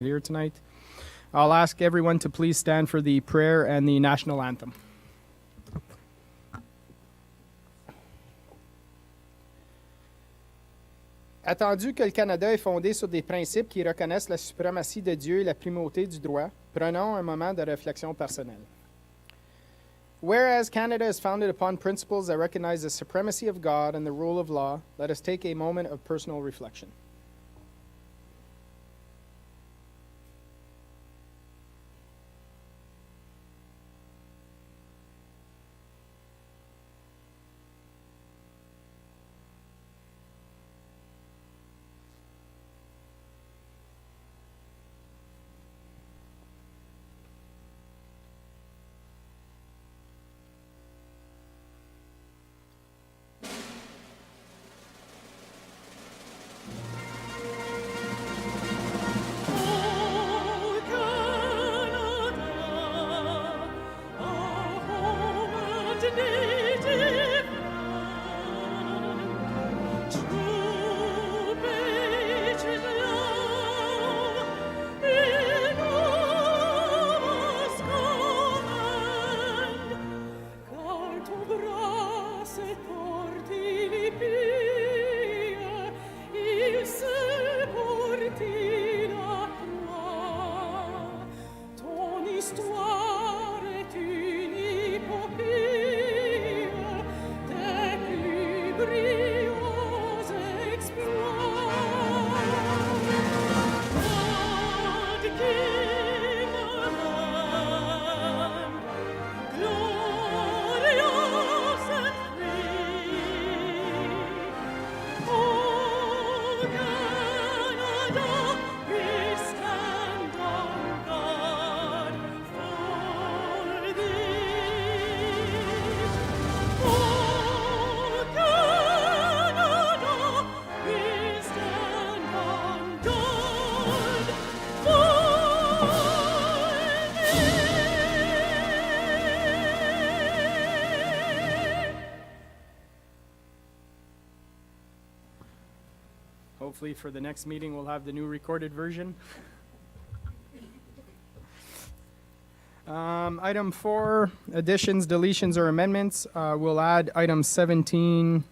here tonight. I'll ask everyone to please stand for the prayer and the national anthem. Attendu que le Canada est fondé sur des principes qui reconnaissent la suprématie de Dieu et la primauté du droit, prenons un moment de réflexion personnelle. Whereas Canada is founded upon principles that recognize the supremacy of God and the rule of law, let us take a moment of personal reflection. Hopefully for the next meeting, we'll have the new recorded version. Item 4, additions, deletions, or amendments. We'll add item 17B,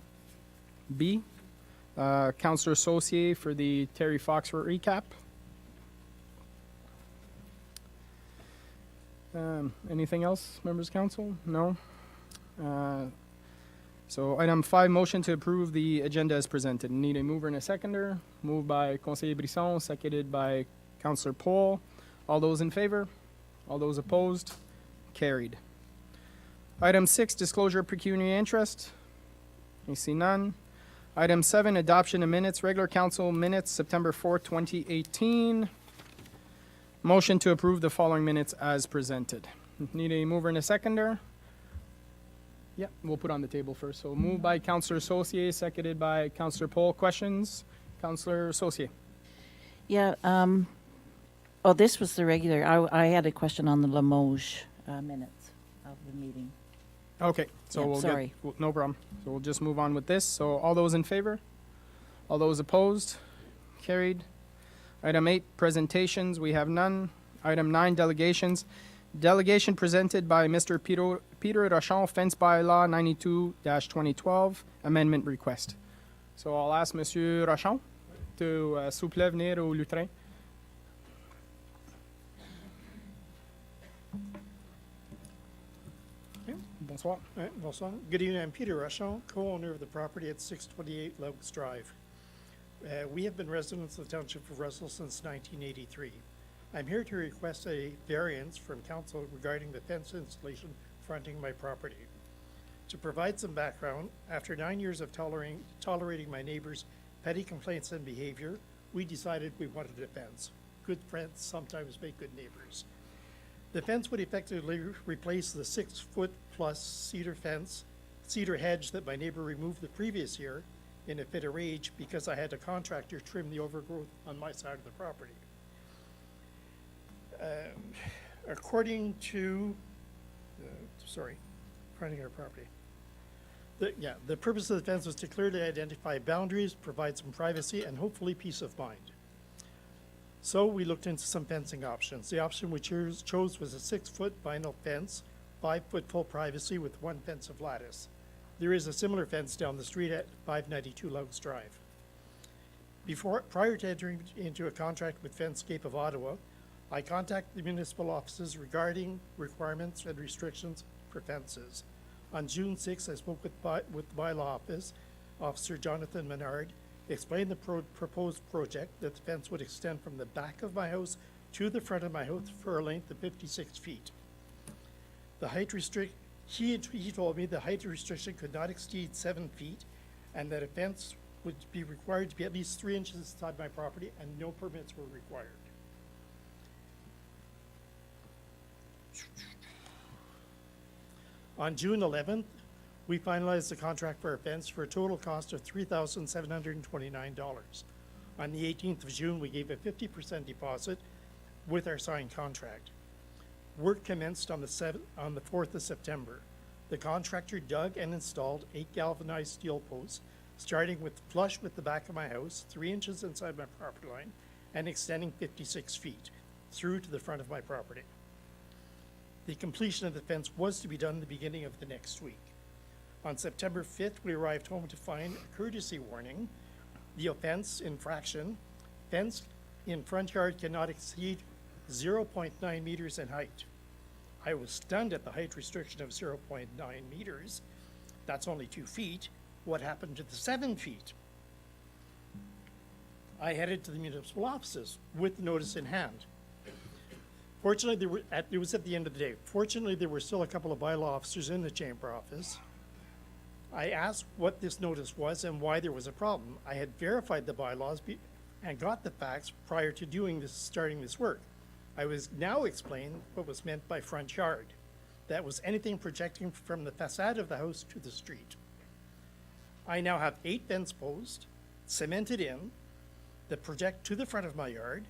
Councillor Saucier for the Terry Fox recap. Anything else, members of council? No? So item 5, motion to approve the agenda as presented. Need a mover and a seconder. Moved by Conseiller Brisson, seconded by Councillor Paul. All those in favor? All those opposed? Carried. Item 6, disclosure of pecuniary interest. I see none. Item 7, adoption of minutes, regular council minutes, September 4th, 2018. Motion to approve the following minutes as presented. Need a mover and a seconder. Yeah, we'll put on the table first. So moved by Councillor Saucier, seconded by Councillor Paul. Questions? Councillor Saucier. Yeah, oh, this was the regular. I had a question on the Limoges minutes of the meeting. Okay, so Yeah, we'll sorry. no problem. So we'll just move on with this. So all those in favor? All those opposed? Carried. Item 8, presentations. We have none. Item 9, delegations. Delegation presented by Mr. Peter Rochon, Fence Bylaw 92-2012, amendment request. So I'll ask Monsieur Rochon to s'il vous plaît venir au lutrin. Bonsoir. Bonsoir. Good evening. I'm Peter Rochon, co-owner of the property at 628 Loucks Drive. We have been residents of the Township of Russell since 1983. I'm here to request a variance from council regarding the fence installation fronting my property. To provide some background, after 9 years of tolerating my neighbors' petty complaints and behavior, we decided we wanted a fence. Good friends sometimes make good neighbors. The fence would effectively replace the 6-foot-plus cedar hedge that my neighbor removed the previous year in a fit of rage because I had a contractor trim the overgrowth on my side of the property. According to, fronting our property. The purpose of the fence was to clearly identify boundaries, provide some privacy, and hopefully peace of mind. So we looked into some fencing options. The option we chose was a 6-foot vinyl fence, 5-foot full privacy with 1 fence of lattice. There is a similar fence down the street at 592 Loucks Drive. Prior to entering into a contract with Fencecape of Ottawa, I contacted the municipal offices regarding requirements and restrictions for fences. On June 6th, I spoke with the bylaw office officer Jonathan Menard, explained the proposed project that the fence would extend from the back of my house to the front of my house for a length of 56 feet. The height he told me the height restriction could not exceed 7 feet and that a fence would be required to be at least 3 inches inside my property and no permits were required. On June 11th, we finalized the contract for our fence for a total cost of $3,729. On the 18th of June, we gave a 50% deposit with our signed contract. Work commenced on the 4th of September. The contractor dug and installed 8 galvanized steel posts, starting flush with the back of my house, 3 inches inside my property line, and extending 56 feet through to the front of my property. The completion of the fence was to be done the beginning of the next week. On September 5th, we arrived home to find a courtesy warning. The offense infraction, fence in front yard cannot exceed 0.9 meters in height. I was stunned at the height restriction of 0.9 meters. That's only 2 feet. What happened to the 7 feet? I headed to the municipal offices with the notice in hand. Fortunately, it was at the end of the day. Fortunately, there were still a couple of bylaw officers in the chamber office. I asked what this notice was and why there was a problem. I had verified the bylaws and got the facts prior to starting this work. I was now explained what was meant by front yard. That was anything projecting from the facade of the house to the street. I now have 8 fence posts cemented in that project to the front of my yard.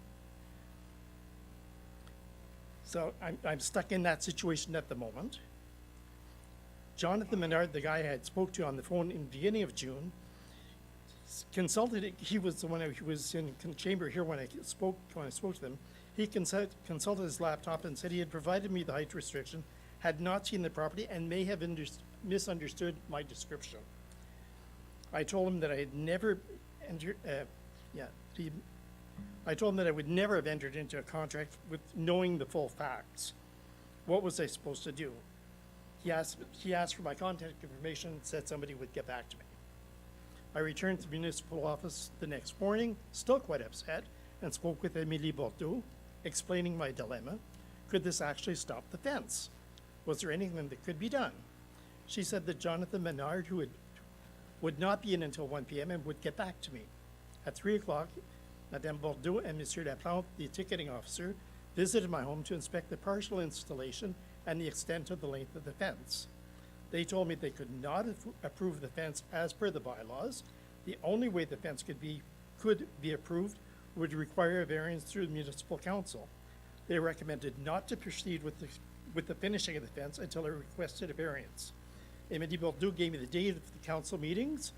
So I'm stuck in that situation at the moment. Jonathan Menard, the guy I had spoke to on the phone in the beginning of June, he was the one who was in the chamber here when I spoke to them. He consulted his laptop and said he had provided me the height restriction, had not seen the property, and may have misunderstood my description. I told him that I had never entered, I told him that I would never have entered into a contract with knowing the full facts. What was I supposed to do? He asked for my contact information and said somebody would get back to me. I returned to the municipal office the next morning, still quite upset, and spoke with Emilie Bordeaux, explaining my dilemma. Could this actually stop the fence? Was there anything that could be done? She said that Jonathan Menard, who would not be in until 1 p.m. and would get back to me. At 3 o'clock, Madame Bordeaux and Monsieur Laplante, the ticketing officer, visited my home to inspect the partial installation and the extent of the length of the fence. They told me they could not approve the fence as per the bylaws. The only way the fence could be approved would require a variance through the municipal council. They recommended not to proceed with the finishing of the fence until I requested a variance. Emilie Bordeaux gave me the date of the council meetings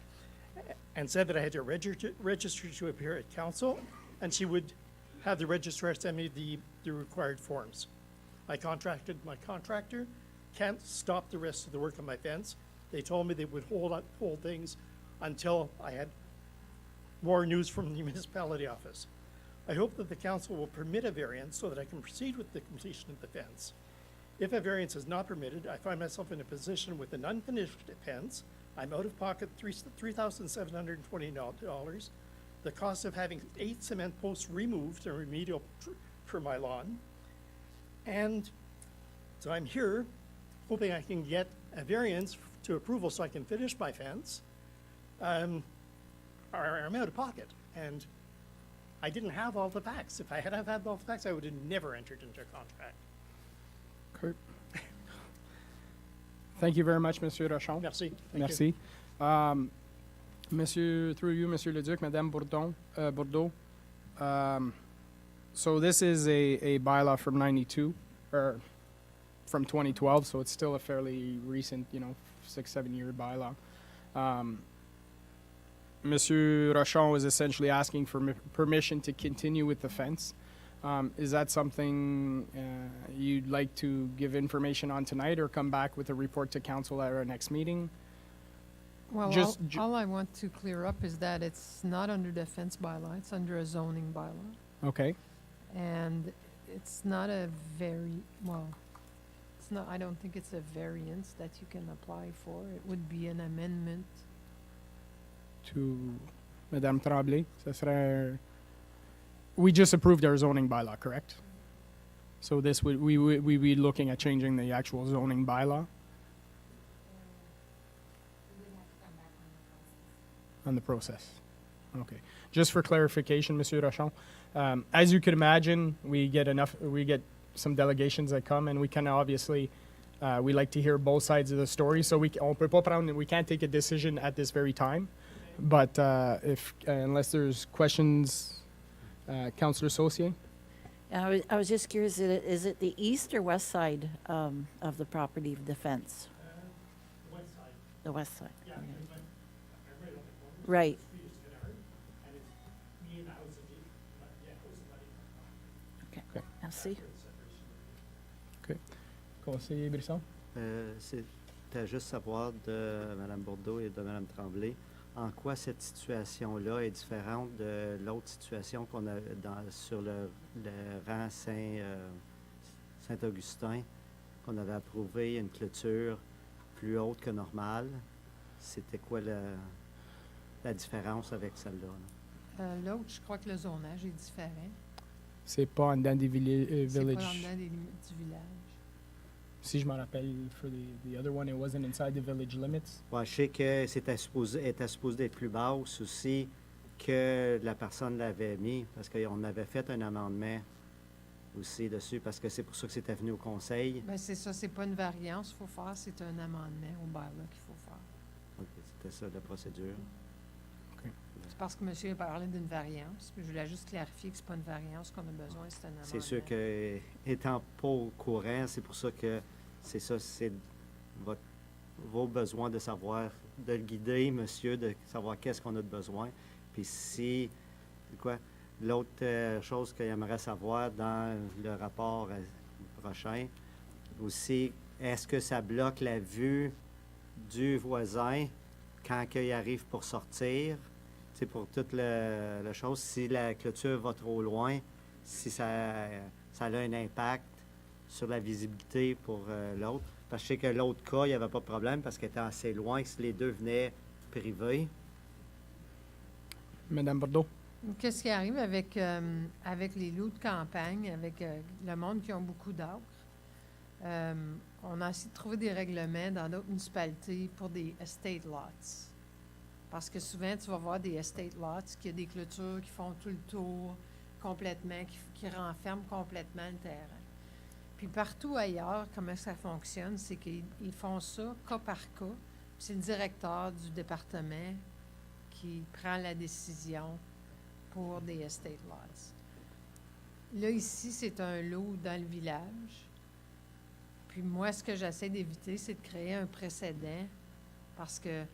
and said that I had to register to appear at council, and she would have the registrar send me the required forms. I contracted my contractor, can't stop the rest of the work on my fence. They told me they would hold things until I had more news from the municipality office. I hope that the council will permit a variance so that I can proceed with the completion of the fence. If a variance is not permitted, I find myself in a position with an unfinished fence. I'm out of pocket $3,720. The cost of having 8 cement posts removed and remedial for my lawn. And so I'm here hoping I can get a variance to approval so I can finish my fence. Or I'm out of pocket. And I didn't have all the facts. If I had had all the facts, I would have never entered into a contract. Kurt. Thank you very much, Monsieur Rochon. Merci. Thank Merci. you. Monsieur, through you, Monsieur Leduc, Madame Bordeaux. So this is a bylaw from 92, or from 2012, so it's still a fairly recent, 6-7 year bylaw. Monsieur Rochon is essentially asking for permission to continue with the fence. Is that something you'd like to give information on tonight or come back with a report to council at our next meeting? Well, Just all I want to clear up is that it's not under the fence bylaw, it's under a zoning bylaw. Okay, And it's not a very, well, it's not, I don't think it's a variance that you can apply for. It would be an amendment. to Madame Tremblay, ça serait... We just approved our zoning bylaw, correct? So this would, we be looking at changing the actual zoning bylaw? On the process. Okay. Just for clarification, Monsieur Rochon, as you can imagine, we get some delegations that come, and we can obviously, we like to hear both sides of the story. So we can't take a decision at this very time. But unless there's questions, Councillor Saucier? I was just curious, is it the east or west side of the property, the fence? West side, The west side. yeah, okay. because I'm right on the corner. Right. Street is to the right, and it's me and the house of the, Okay. Merci. Conseiller Brisson? C'était juste savoir de Mme Bourdeau et de Mme Tremblay en quoi cette situation-là est différente de l'autre situation qu'on a sur le rang Saint-Augustin, qu'on avait approuvé une clôture plus haute que normale. C'était quoi la différence avec celle-là? L'autre, je crois que le zonage est différent. C'est pas en dedans des C'est pas village. dans dedans des limites du village. Si je me rappelle, for the other one, it wasn't inside the village limits. Ouais, je sais que était supposé d'être plus basse aussi que la personne l'avait mis, parce qu'on avait fait un amendement aussi dessus, parce que c'est pour ça que c'était venu au conseil. Ben, c'est ça, c'est pas une variance qu'il faut faire, c'est un amendement au bylaw qu'il faut faire. Ok, c'était ça la procédure. C'est parce que monsieur a parlé d'une variance, puis je voulais juste clarifier que c'est pas une variance qu'on a besoin, c'est un amendement. C'est sûr que, étant pas au courant, c'est pour ça que c'est ça, c'est vos besoins de savoir, de le guider, monsieur, de savoir qu'est-ce qu'on a de besoin. Puis si, quoi, l'autre chose qu'il aimerait savoir dans le rapport prochain, aussi, est-ce que ça bloque la vue du voisin quand il arrive pour sortir? C'est pour toute la chose. Si la clôture va trop loin, si ça a un impact sur la visibilité pour l'autre. Parce que je sais que l'autre cas, il n'y avait pas de problème parce qu'elle était assez loin, que si les deux venaient privés. Madame Bordeaux? Qu'est-ce qui arrive avec, avec les loups de campagne, avec le monde qui ont beaucoup d'acres? On a essayé de trouver des règlements dans d'autres municipalités pour des estate lots. Parce que souvent, tu vas voir des estate lots qui ont des clôtures qui font tout le tour complètement, qui renferment complètement le terrain. Puis partout ailleurs, comment ça fonctionne, c'est qu'ils font ça cas par cas. C'est le directeur du département qui prend la décision pour des estate lots. Là, ici, c'est un lot dans le village. Puis moi, ce que j'essaie d'éviter, c'est de créer un précédent parce que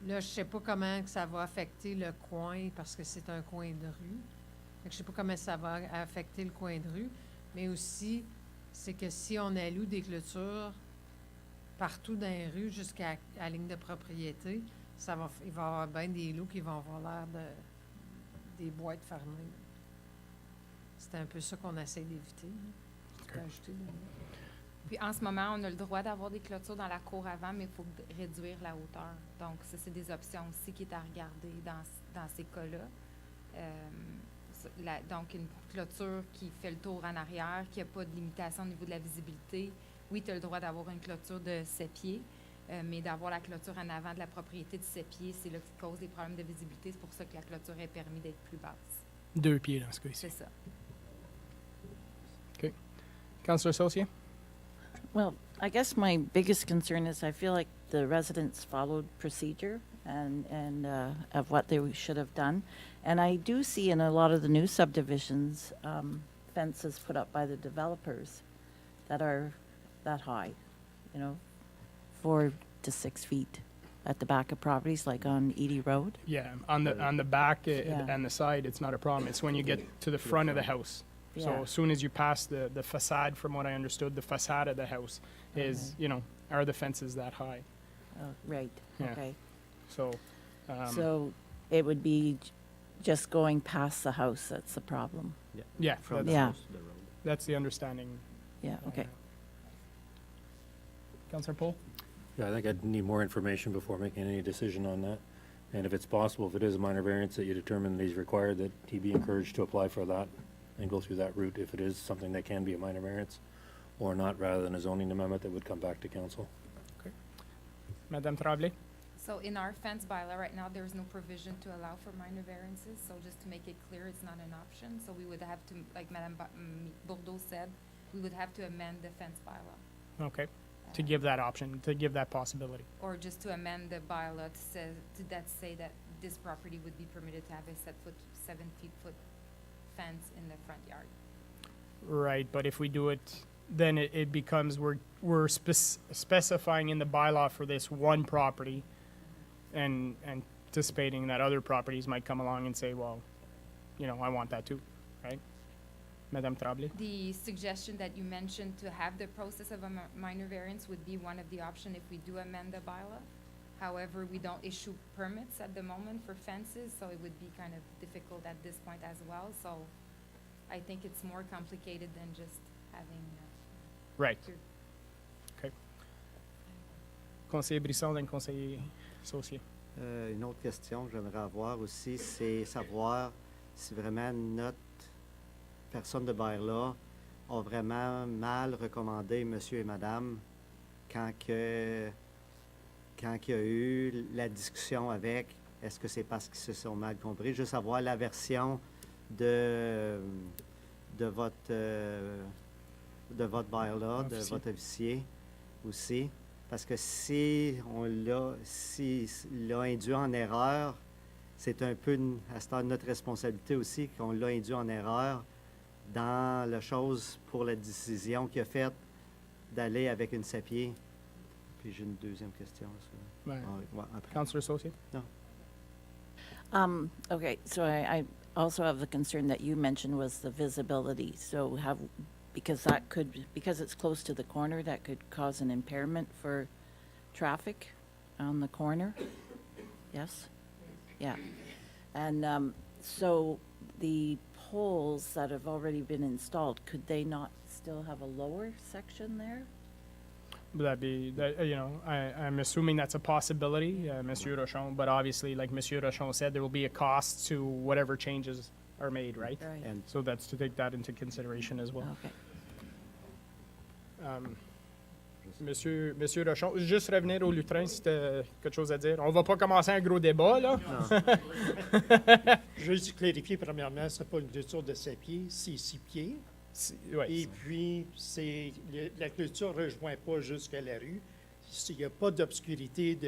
là, je sais pas comment que ça va affecter le coin parce que c'est un coin de rue. Fait que je sais pas comment ça va affecter le coin de rue, mais aussi, c'est que si on alloue des clôtures partout dans les rues jusqu'à la ligne de propriété, il va y avoir bien des lots qui vont avoir l'air des boîtes fermées. C'est un peu ça qu'on essaie d'éviter. Tu peux ajouter, Denis? Puis en ce moment, on a le droit d'avoir des clôtures dans la cour avant, mais il faut réduire la hauteur. Donc, ça, c'est des options aussi qui est à regarder dans ces cas-là. Donc, une clôture qui fait le tour en arrière, qui n'a pas de limitation au niveau de la visibilité. Oui, tu as le droit d'avoir une clôture de 7 pieds, mais d'avoir la clôture en avant de la propriété de 7 pieds, c'est là qui cause des problèmes de visibilité. C'est pour ça que la clôture est permis d'être plus basse. 2 pieds dans ce cas-ci. C'est ça. Councillor Saucier? Well, I guess my biggest concern is I feel like the residents followed procedure and of what they should have done. And I do see in a lot of the new subdivisions, fences put up by the developers that are that high, 4 to 6 feet at the back of properties, like on Edie Road. Yeah, on the back Yeah. and the side, it's not a problem. It's when you get to the front of the house. So Yeah. as soon as you pass the facade, from what I understood, the facade of the house is, you know, are the fences that high? Oh, right, Yeah. okay. So, So it would be just going past the house that's the problem. yeah, From the Yeah. house to the road. that's the understanding. Yeah, okay. Councillor Poole? Yeah, I think I'd need more information before making any decision on that. And if it's possible, if it is a minor variance that you determine that he's required, that he be encouraged to apply for that and go through that route if it is something that can be a minor variance or not, rather than a zoning amendment that would come back to council. Madame Tremblay? So in our fence bylaw right now, there's no provision to allow for minor variances, so just to make it clear, it's not an option. So we would have to, like Madame Bourdeau said, we would have to amend the fence bylaw. Okay, to give that option, to give that possibility. Or just to amend the bylaw to say that this property would be permitted to have a 7 foot fence in the front yard. Right, but if we do it, then it becomes, we're specifying in the bylaw for this one property and anticipating that other properties might come along and say, well, you know, I want that too, right? Madame Tremblay? The suggestion that you mentioned to have the process of a minor variance would be one of the options if we do amend the bylaw. However, we don't issue permits at the moment for fences, so it would be kind of difficult at this point as well. So I think it's more complicated than just having. Right. Sure. Okay. Conseiller Brisson, then conseiller Saucier. Une autre question que j'aimerais avoir aussi, c'est savoir si vraiment notre personne de bail-là a vraiment mal recommandé monsieur et madame quand il y a eu la discussion avec, est-ce que c'est parce qu'ils se sont mal compris? Juste savoir la version de votre bail-là, de Officier. votre officier aussi. Parce que si s'il l'a induit en erreur, c'est un peu à ce temps notre responsabilité aussi qu'on l'a induit en erreur dans la chose pour la décision qu'il a faite d'aller avec une sapier. Puis j'ai une deuxième question. Ça. Ouais. Ouais, après. Councillor Saucier? Okay, so I also have the concern that you mentioned was the visibility. So because it's close to the corner, that could cause an impairment for traffic on the corner? Yes? Yeah. And so the poles that have already been installed, could they not still have a lower section there? Would that be, you know, I'm assuming that's a possibility, Monsieur Rochon, but obviously, like Monsieur Rochon said, there will be a cost to whatever changes are made, right? Right. And So that's to take that into consideration as well. Okay. Monsieur Rochon, juste revenir au lutrin, si t'as quelque chose à dire. On va pas commencer un gros débat, là. Juste clarifier, premièrement, c'est pas une clôture de 7 pieds, c'est 6 pieds. Ouais. Et puis, la clôture ne rejoint pas jusqu'à la rue. Il n'y a pas d'obscurité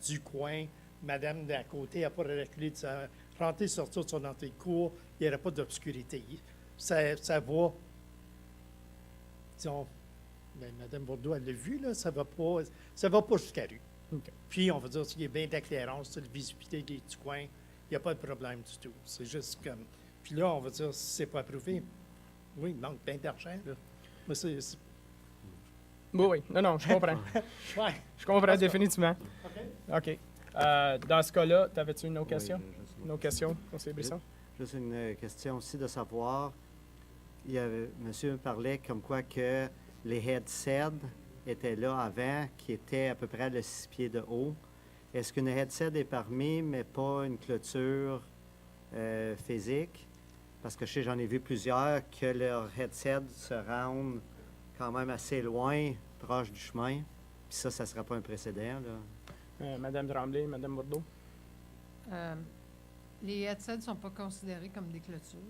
du coin. Madame d'à côté n'a pas reculé de sa rentrer, sortir de son entrée de cour. Il n'y aura pas d'obscurité. Ça va, disons, ben, Madame Bourdeau, elle l'a vu, là, ça va pas jusqu'à la rue. OK. Puis, on va dire qu'il y a bien d'éclairance, la visibilité du coin, il n'y a pas de problème du tout. C'est juste comme... Puis là, on va dire, si c'est pas approuvé, oui, il manque bien d'argent, là. Mais Oui, non, je comprends. ouais. Je comprends Parce que- définitivement. OK. OK. Dans ce cas-là, t'avais-tu une autre oui, question? juste une Une autre question, conseiller Brisson? Juste une question aussi de savoir, monsieur parlait comme quoi que les headsets étaient là avant, qui étaient à peu près de 6 pieds de haut. Est-ce qu'une headset est permis, mais pas une clôture physique? Parce que je sais, j'en ai vu plusieurs, que leurs headsets se rendent quand même assez loin, proche du chemin. Puis ça ne sera pas un précédent, là. Madame Tremblay, Madame Bourdeau? Les headsets ne sont pas considérés comme des clôtures.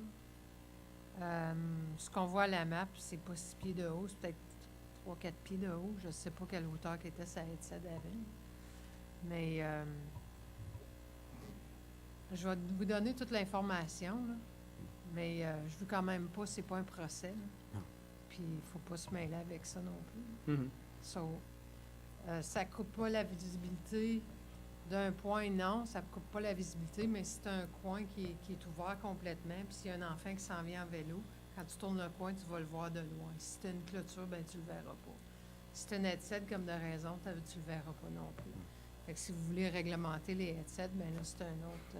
Ce qu'on voit à la map, c'est pas 6 pieds de haut, c'est peut-être 3-4 pieds de haut. Je ne sais pas quelle hauteur qu'était sa headset avant. Mais je vais vous donner toute l'information, là. Mais je veux quand même pas, c'est pas un procès, là. Non. Puis il faut pas se mêler avec ça non plus. Mhm. So, ça coupe pas la visibilité d'un point, non, ça coupe pas la visibilité, mais c'est un coin qui est ouvert complètement. Puis s'il y a un enfant qui s'en vient en vélo, Quand tu tournes le coin, tu vas le voir de loin. Si tu as une clôture, ben tu le verras pas. Si tu as un headset comme de raison, tu le verras pas non plus. Fait que si vous voulez réglementer les headsets, ben là, c'est un autre...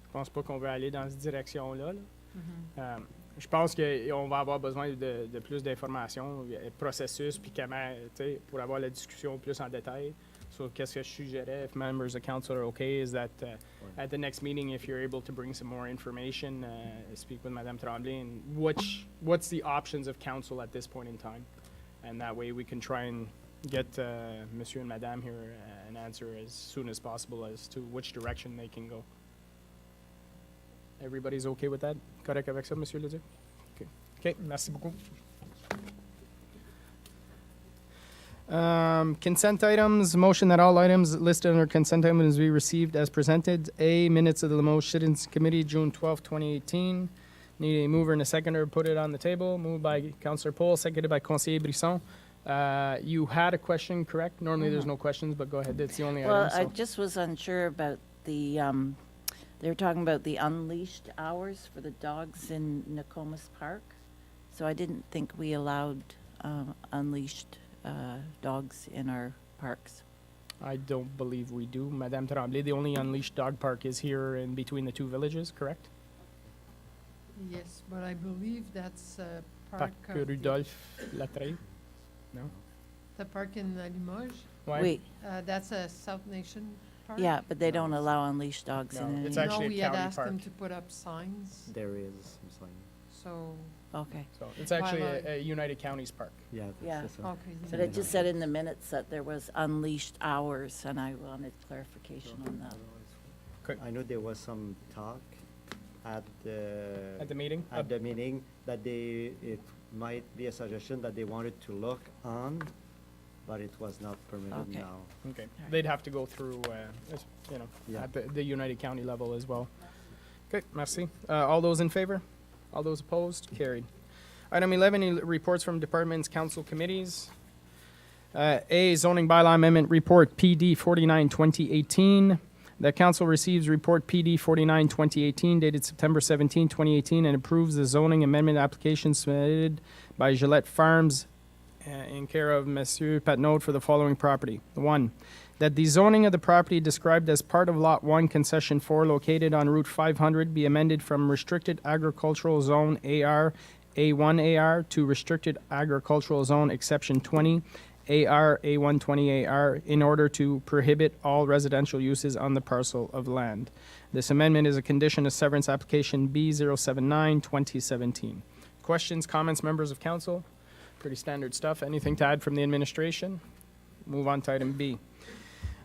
Je pense pas qu'on va aller dans cette direction-là. Là. mhm. Je pense qu'on va avoir besoin de plus d'informations, processus, puis comment, tu sais, pour avoir la discussion plus en détail. So, qu'est-ce que je suggérais, if members of council are okay, is that at the next meeting, if you're able to bring some more information, speak with Madame Tremblay, and what's the options of council at this point in time? And that way we can try and get Monsieur and Madame here an answer as soon as possible as to which direction they can go. Everybody's okay with that? Correct avec ça, Monsieur Leduc? Okay. Okay, merci beaucoup. Consent items, motion that all items listed under consent items be received as presented. A, minutes of the Limoges Citizens Committee, June 12, 2018. Need a mover and a seconder, put it on the table. Moved by Councillor Paul, seconded by Conseiller Brisson. You had a question, correct? Normally there's no questions, but go ahead, it's the only Well, item. I so- just was unsure about the, they were talking about the unleashed hours for the dogs in Nokomis Park. So I didn't think we allowed unleashed dogs in our parks. I don't believe we do. Madame Tremblay, the only unleashed dog park is here in between the two villages, correct? Yes, but I believe that's Parc park of the- Rudolph Latreille? No? the park in Limoges. Why? Wait, That's a South Nation park. yeah, but they don't allow unleashed dogs No, in it's any. actually No, a we had county asked them park. to put up signs, There is some sign. so, Okay, So it's actually Wildlife. a United Counties park. Yeah, Yeah. c'est ça. okay. but it just said in the minutes that there was unleashed hours, and I wanted clarification on that. Okay. I know there was some talk at At the meeting? at the meeting that it might be a suggestion that they wanted to look on, but it was not permitted Okay. now. Okay, Alright. they'd have to go through, you know, Yeah. at the United County level as well. Okay, merci. All those in favor? All those opposed? Carried. Item 11, reports from departments, council committees. A, zoning bylaw amendment report, PD 49, 2018. The council receives report PD 49, 2018, dated September 17, 2018, and approves the zoning amendment application submitted by Gillette Farms in care of Monsieur Patnaud for the following property. 1, that the zoning of the property described as part of Lot 1, Concession 4, located on Route 500, be amended from Restricted Agricultural Zone AR, A1AR, to Restricted Agricultural Zone Exception 20, AR, A120 AR, in order to prohibit all residential uses on the parcel of land. This amendment is a condition of severance application B079, 2017. Questions, comments, members of council? Pretty standard stuff. Anything to add from the administration? Move on to item B.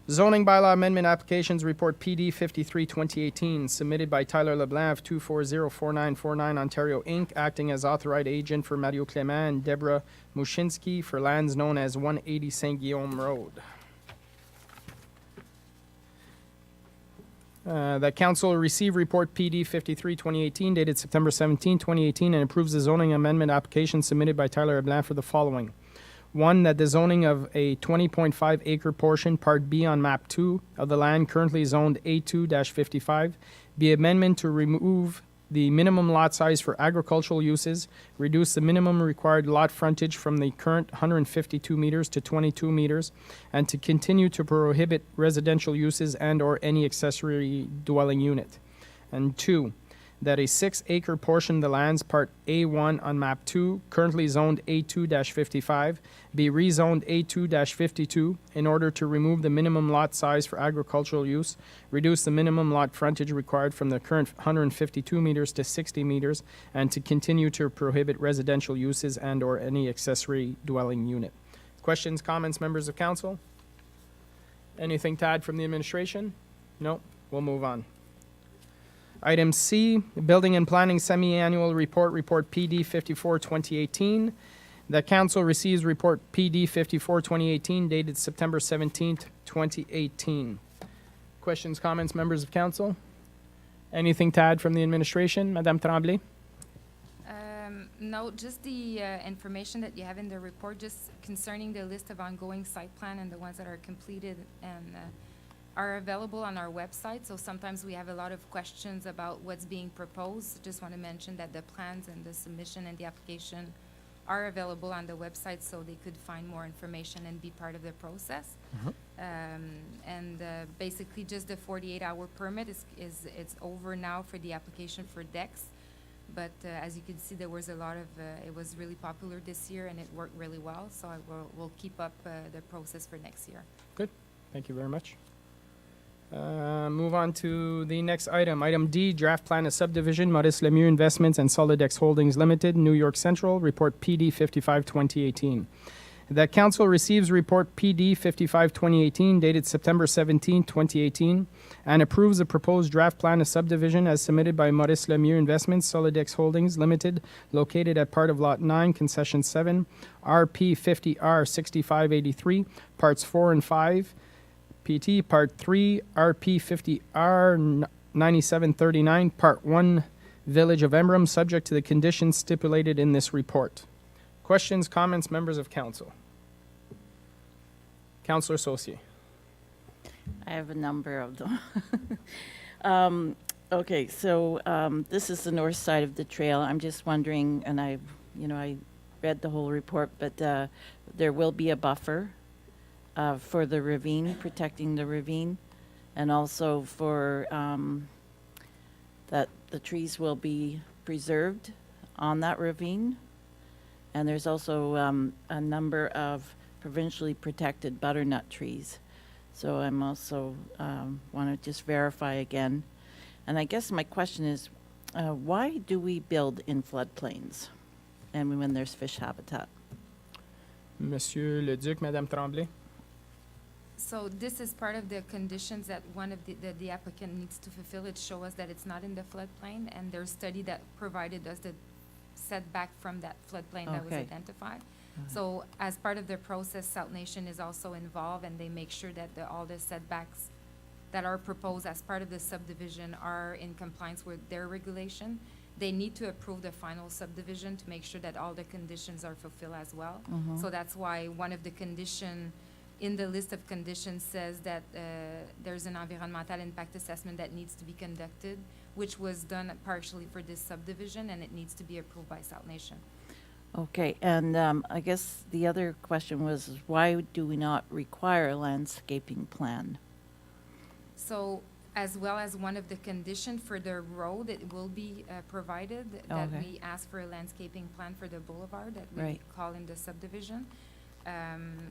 Zoning bylaw amendment applications report PD 53 2018 submitted by Tyler LeBlanc of 2404949 Ontario Inc., acting as authorized agent for Mario Clement and Deborah Mushinsky for lands known as 180 St. Guillaume Road. That council receive report PD 53 2018 dated September 17, 2018, and approves the zoning amendment application submitted by Tyler LeBlanc for the following. 1, that the zoning of a 20.5 acre portion, Part B on Map 2 of the land currently zoned A2-55, be amendment to remove the minimum lot size for agricultural uses, reduce the minimum required lot frontage from the current 152 meters to 22 meters, and to continue to prohibit residential uses and/or any accessory dwelling unit. And 2, that a 6 acre portion of the lands Part A1 on Map 2, currently zoned A2-55, be rezoned A2-52 in order to remove the minimum lot size for agricultural use, reduce the minimum lot frontage required from the current 152 meters to 60 meters, and to continue to prohibit residential uses and/or any accessory dwelling unit. Questions, comments, members of council? Anything to add from the administration? No? We'll move on. Item C, Building and Planning Semi-Annual Report, Report PD 54 2018. The council receives report PD 54 2018 dated September 17th, 2018. Questions, comments, members of council? Anything to add from the administration? Madame Tremblay? No, just the information that you have in the report, just concerning the list of ongoing site plan and the ones that are completed and are available on our website, so sometimes we have a lot of questions about what's being proposed. Just want to mention that the plans and the submission and the application are available on the website, so they could find more information and be part of the process. Basically, just the 48-hour permit it's over now for the application for DEX. But as you can see, there was a lot of, it was really popular this year, and it worked really well, so we'll keep up the process for next year. Good. Thank you very much. Move on to the next item. Item D, draft plan of subdivision, Maurice Lemieux Investments and Solidex Holdings Limited, New York Central, report PD 55 2018. That council receives report PD 55 2018 dated September 17, 2018, and approves the proposed draft plan of subdivision as submitted by Maurice Lemieux Investments, Solidex Holdings Limited, located at part of Lot 9, Concession 7, RP 50R 6583, Parts 4 and 5, PT Part 3, RP 50R 9739, Part 1, Village of Emblem, subject to the conditions stipulated in this report. Questions, comments, members of council? Councillor Saucier. I have a number of them. Okay, so this is the north side of the trail. I'm just wondering, and I read the whole report, but there will be a buffer for the ravine, protecting the ravine, and also for that the trees will be preserved on that ravine. And there's also a number of provincially protected butternut trees. So I'm also want to just verify again. And I guess my question is, why do we build in floodplains and when there's fish habitat? Monsieur Le Duc, Madame Tremblay. So this is part of the conditions that one of the applicant needs to fulfill. It show us that it's not in the floodplain, and there's study that provided us the setback from that floodplain that was Okay. identified. So as part of the process, South Nation is also involved, and they make sure that all the setbacks that are proposed as part of the subdivision are in compliance with their regulation. They need to approve the final subdivision to make sure that all the conditions are fulfilled as well. So that's why one of the condition in the list of conditions says that there's an environmental impact assessment that needs to be conducted, which was done partially for this subdivision, and it needs to be approved by South Nation. Okay, and I guess the other question was, why do we not require a landscaping plan? So, as well as one of the conditions for the road, it will be provided that Okay. we ask for a landscaping plan for the boulevard that we Right. call in the subdivision.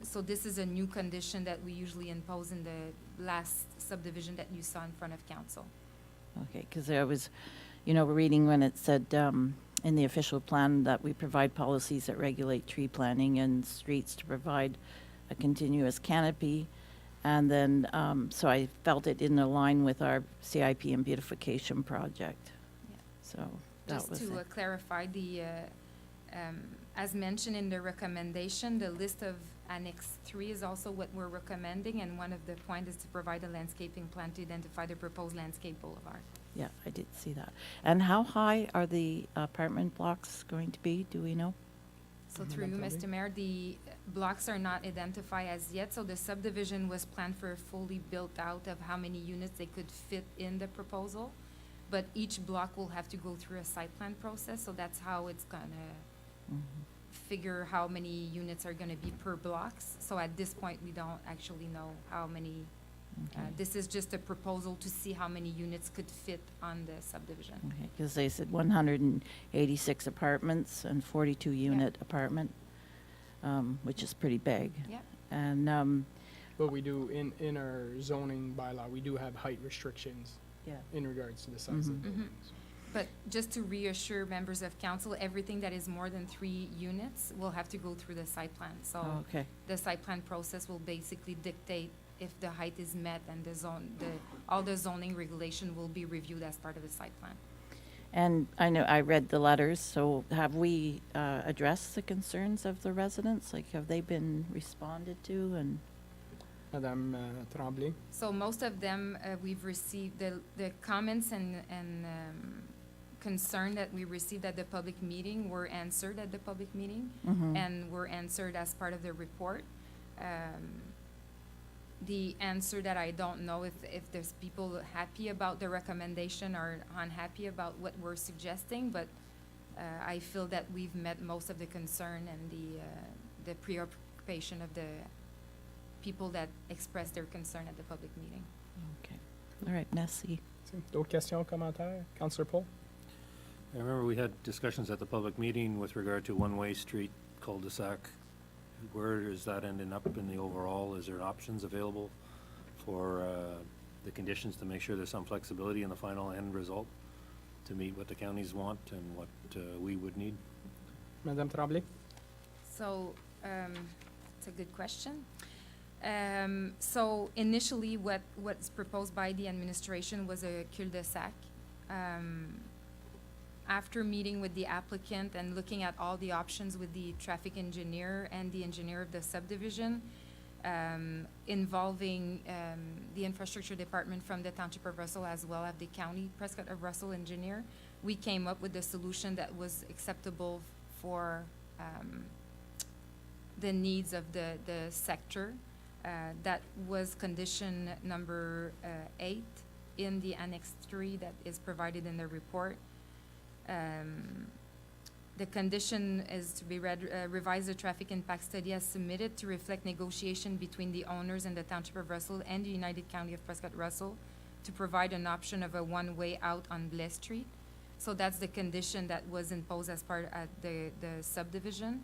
So this is a new condition that we usually impose in the last subdivision that you saw in front of council. Okay, because I was, reading when it said in the official plan that we provide policies that regulate tree planting and streets to provide a continuous canopy. And then, so I felt it didn't align with our CIP and beautification project. Yeah. So that Just was to it. clarify, as mentioned in the recommendation, the list of Annex 3 is also what we're recommending, and one of the points is to provide a landscaping plan to identify the proposed landscape boulevard. Yeah, I did see that. And how high are the apartment blocks going to be? Do we know? So through you, Madame Mr. Mayor, the blocks are not identified as yet, so the subdivision was planned for fully built out of how many units they could fit in the proposal. But each block will have to go through a site plan process, so that's how it's gonna figure how many units are gonna be per blocks. So at this point, we don't actually know how many. This is just a proposal to see how many units could fit on the subdivision. Okay, because they said 186 apartments and 42-unit apartment, which is pretty big. Yeah. And, But we do, in our zoning bylaw, we do have height restrictions yeah. in regards to the size of Mhm. the buildings. But just to reassure members of council, everything that is more than 3 units will have to go through the site plan. So Okay, the site plan process will basically dictate if the height is met, and all the zoning regulation will be reviewed as part of the site plan. and I know I read the letters, so have we addressed the concerns of the residents? Like, have they been responded to? And Madame Tremblay. So most of them, we've received, the comments and concern that we received at the public meeting were answered at the public meeting, and were answered as part of the report. the answer that I don't know if there's people happy about the recommendation or unhappy about what we're suggesting, but I feel that we've met most of the concern and the preoccupation of the people that expressed their concern at the public meeting. Okay. All right, merci. D'autres questions, commentaires? Councillor Paul? I remember we had discussions at the public meeting with regard to one-way street cul-de-sac. Where is that ending up in the overall? Is there options available for the conditions to make sure there's some flexibility in the final end result to meet what the counties want and what we would need? Madame Tremblay? So, it's a good question. So initially, what's proposed by the administration was a cul-de-sac. After meeting with the applicant and looking at all the options with the traffic engineer and the engineer of the subdivision, involving the infrastructure department from the Township of Russell as well as the County Prescott of Russell engineer, we came up with a solution that was acceptable for the needs of the sector. That was condition number 8 in the Annex 3 that is provided in the report. The condition is to be read, revise the traffic impact study as submitted to reflect negotiation between the owners and the Township of Russell and the United County of Prescott-Russell to provide an option of a one-way out on Blaise Street. So that's the condition that was imposed as part of the subdivision.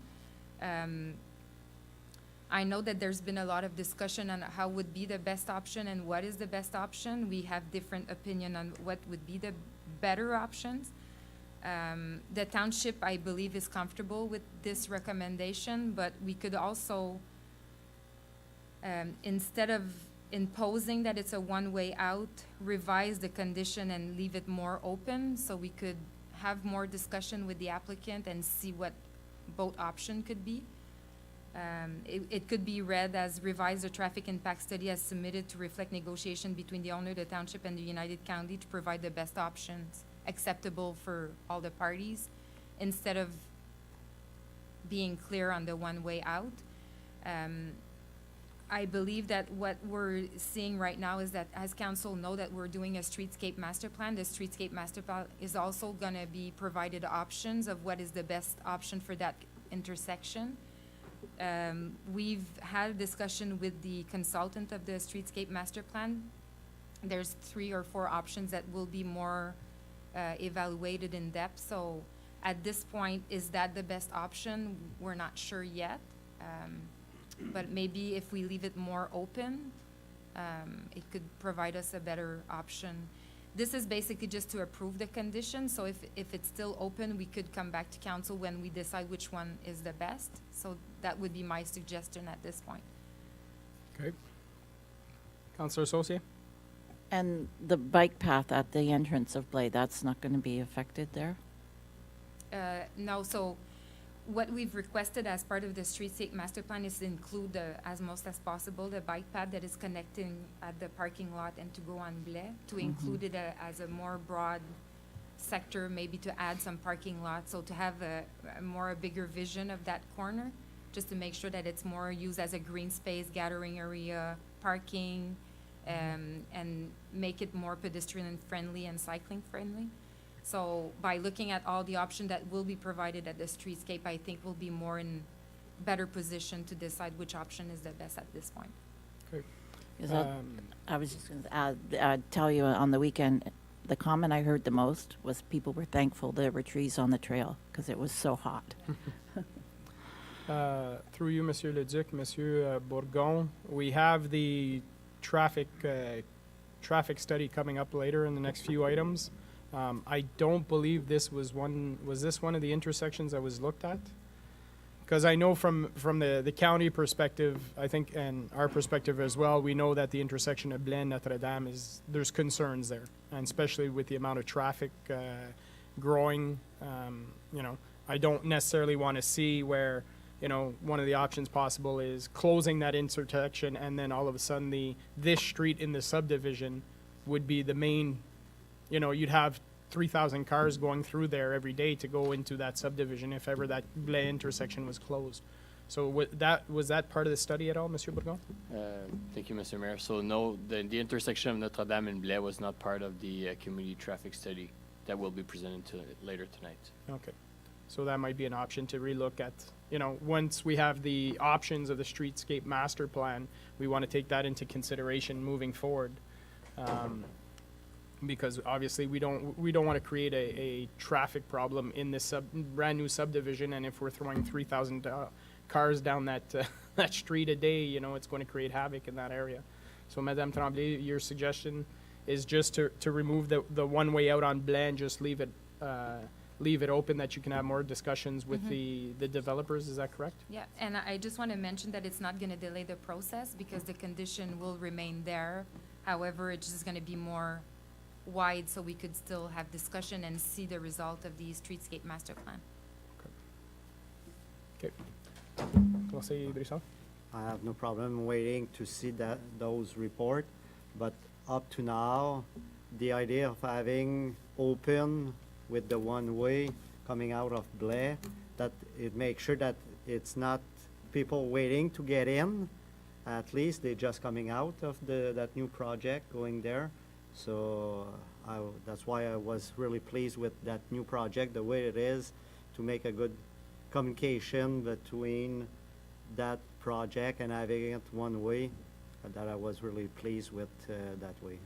I know that there's been a lot of discussion on how would be the best option and what is the best option. We have different opinion on what would be the better options. The township, I believe, is comfortable with this recommendation, but we could also, instead of imposing that it's a one-way out, revise the condition and leave it more open so we could have more discussion with the applicant and see what both option could be. It could be read as revise the traffic impact study as submitted to reflect negotiation between the owner, the township, and the United County to provide the best options acceptable for all the parties, instead of being clear on the one-way out. I believe that what we're seeing right now is that as council know that we're doing a streetscape master plan. The streetscape master plan is also gonna be provided options of what is the best option for that intersection. We've had a discussion with the consultant of the streetscape master plan. There's 3 or 4 options that will be more evaluated in depth. So at this point, is that the best option? We're not sure yet. But maybe if we leave it more open, it could provide us a better option. This is basically just to approve the condition, so if it's still open, we could come back to council when we decide which one is the best. So that would be my suggestion at this point. Okay. Councillor Saucier? And the bike path at the entrance of Blais, that's not going to be affected there? No, so what we've requested as part of the streetscape master plan is to include as most as possible the bike path that is connecting at the parking lot and to go on Blais, to include it as a more broad sector, maybe to add some parking lots, so to have a bigger vision of that corner, just to make sure that it's more used as a green space, gathering area, parking, and make it more pedestrian friendly and cycling friendly. So by looking at all the options that will be provided at the streetscape, I think we'll be more in better position to decide which option is the best at this point. Is that- I was just going to tell you, on the weekend, the comment I heard the most was people were thankful there were trees on the trail because it was so hot. Through you, Monsieur Le Duc, Monsieur Bourgon, we have the traffic study coming up later in the next few items. I don't believe this was this one of the intersections that was looked at? Because I know from the county perspective, I think, and our perspective as well, we know that the intersection of Blaine, Notre Dame there's concerns there, and especially with the amount of traffic growing. I don't necessarily want to see where, one of the options possible is closing that intersection, and then all of a sudden this street in the subdivision would be the main. You'd have 3,000 cars going through there every day to go into that subdivision if ever that Blais intersection was closed. So was that part of the study at all, Monsieur Bourgon? Thank you, Mr. Mayor. So no, the intersection of Notre Dame and Blais was not part of the community traffic study that will be presented to later tonight. Okay. So that might be an option to relook at, you know, once we have the options of the streetscape master plan, we want to take that into consideration moving forward. Because obviously we don't want to create a traffic problem in this brand new subdivision, and if we're throwing 3,000 cars down that that street a day, you know, it's going to create havoc in that area. So Madame Tremblay, your suggestion is just to remove the one way out on Blais and just leave it open, that you can have more discussions with the developers, is that correct? Yeah, and I just want to mention that it's not going to delay the process because the condition will remain there. However, it's just going to be more wide so we could still have discussion and see the result of the streetscape master plan. Conseiller Brisson? I have no problem waiting to see those report, but up to now, the idea of having open with the one-way coming out of Blais, that it makes sure that it's not people waiting to get in, at least they're just coming out of that new project going there. So that's why I was really pleased with that new project, the way it is, to make a good communication between that project and having it one way, that I was really pleased with that way.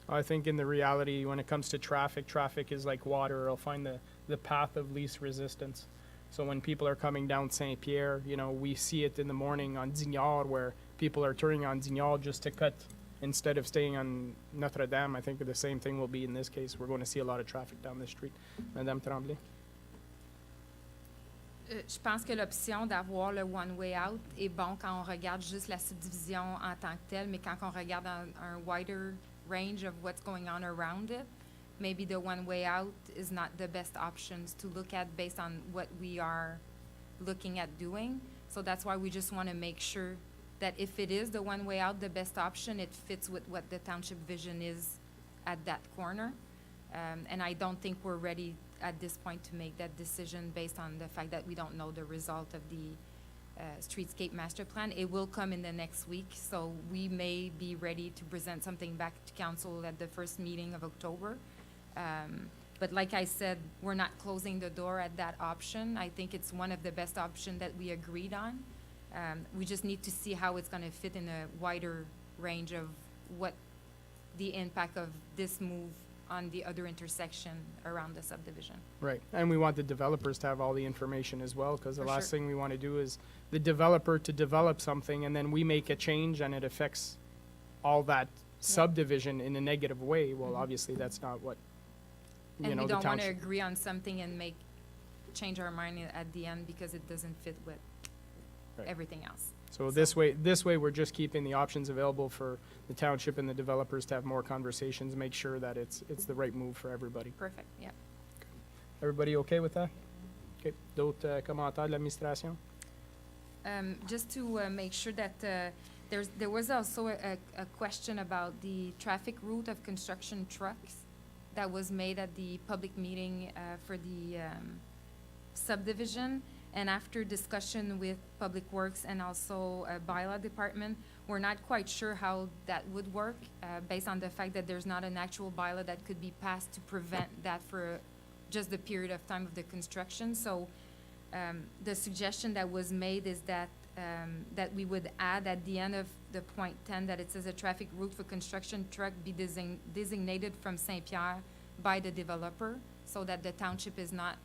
I think in the reality, when it comes to traffic is like water. It'll find the path of least resistance. So when people are coming down Saint-Pierre, you know, we see it in the morning on Dignard, where people are turning on Dignard just to cut instead of staying on Notre Dame. I think the same thing will be in this case. We're going to see a lot of traffic down this street. Madame Tremblay? Je pense que l'option d'avoir le one-way out est bon quand on regarde juste la subdivision en tant que telle, mais quand on regarde un wider range of what's going on around it, maybe the one-way out is not the best options to look at based on what we are looking at doing. So that's why we just want to make sure that if it is the one-way out, the best option, it fits with what the township vision is at that corner. And I don't think we're ready at this point to make that decision based on the fact that we don't know the result of the streetscape master plan. It will come in the next week, so we may be ready to present something back to council at the first meeting of October. But like I said, we're not closing the door at that option. I think it's one of the best options that we agreed on. We just need to see how it's going to fit in a wider range of what the impact of this move on the other intersection around the subdivision. Right, and we want the developers to have all the information as well, because the For last sure. thing we want to do is the developer to develop something, and then we make a change and it affects all that subdivision in a negative way. Well, obviously, that's not what, you And know, we the don't want to township. agree on something and change our mind at the end because it doesn't fit with Right. everything else. So this way, we're just keeping the options available for the township and the developers to have more conversations, make sure that it's the right move for everybody. Perfect, yeah. Everybody okay with that? Okay, d'autres commentaires de l'administration? Just to make sure that there was also a question about the traffic route of construction trucks that was made at the public meeting for the subdivision. And after discussion with Public Works and also bylaw department, we're not quite sure how that would work based on the fact that there's not an actual bylaw that could be passed to prevent that for just the period of time of the construction. So the suggestion that was made is that that we would add at the end of the point 10 that it says a traffic route for construction truck be designated from Saint-Pierre by the developer, so that the township is not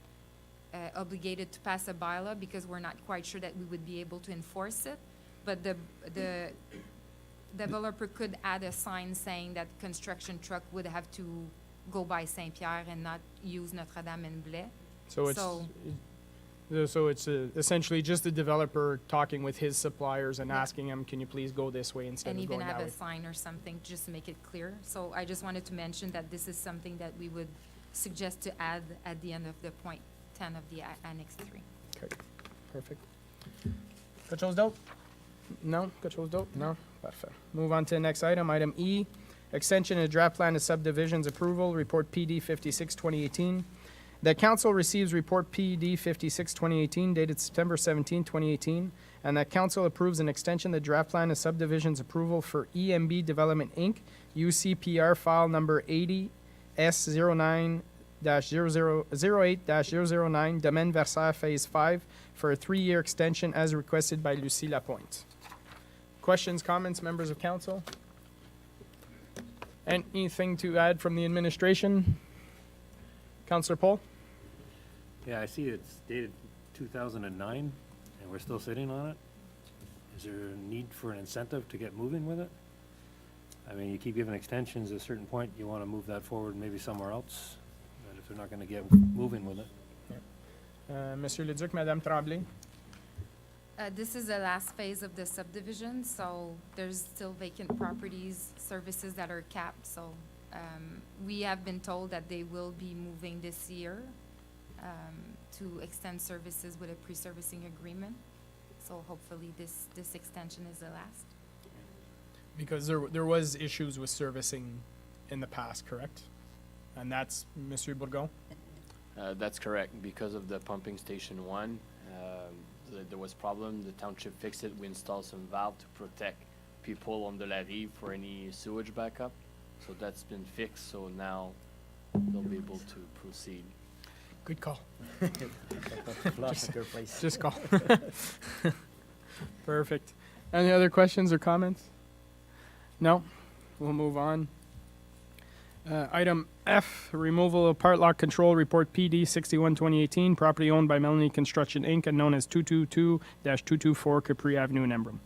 obligated to pass a bylaw because we're not quite sure that we would be able to enforce it. But the developer could add a sign saying that construction truck would have to go by Saint-Pierre and not use Notre-Dame and Blais. So it's essentially just the developer talking with his suppliers and Yeah. asking them, can you please go this way instead And of even going have that a way? sign or something, just to make it clear. So I just wanted to mention that this is something that we would suggest to add at the end of the point 10 of the Annex 3. Okay, perfect. Quelque chose d'autre? No? Quelque chose d'autre? No? Parfait. Move on to the next item, item E, extension of draft plan of subdivisions approval, report PD 56, 2018. That council receives report PED 56, 2018, dated September 17, 2018, and that council approves an extension of the draft plan of subdivisions approval for EMB Development, Inc., UCPR file number 80S09-08-009, Domaine Versailles Phase 5, for a 3-year extension as requested by Lucie Lapointe. Questions, comments, members of council? Anything to add from the administration? Councillor Paul? Yeah, I see it's dated 2009, and we're still sitting on it. Is there a need for an incentive to get moving with it? I mean, you keep giving extensions, at a certain point, you want to move that forward maybe somewhere else, but if they're not going to get moving with it. Monsieur Le Duc, Madame Tremblay? This is the last phase of the subdivision, so there's still vacant properties, services that are capped, so we have been told that they will be moving this year to extend services with a pre-servicing agreement. So hopefully this extension is the last. Because there was issues with servicing in the past, correct? And that's Monsieur Bourgon? That's correct. Because of the pumping station 1, there was problem. The township fixed it. We installed some valve to protect people on the La Rive for any sewage backup. So that's been fixed, so now they'll be able to proceed. Good call. Flush at your place. Just call. Perfect. Any other questions or comments? No? We'll move on. Item F, removal of part lock control report PD 61 2018, property owned by Melanie Construction Inc. and known as 222-224 Capri Avenue in Embrun.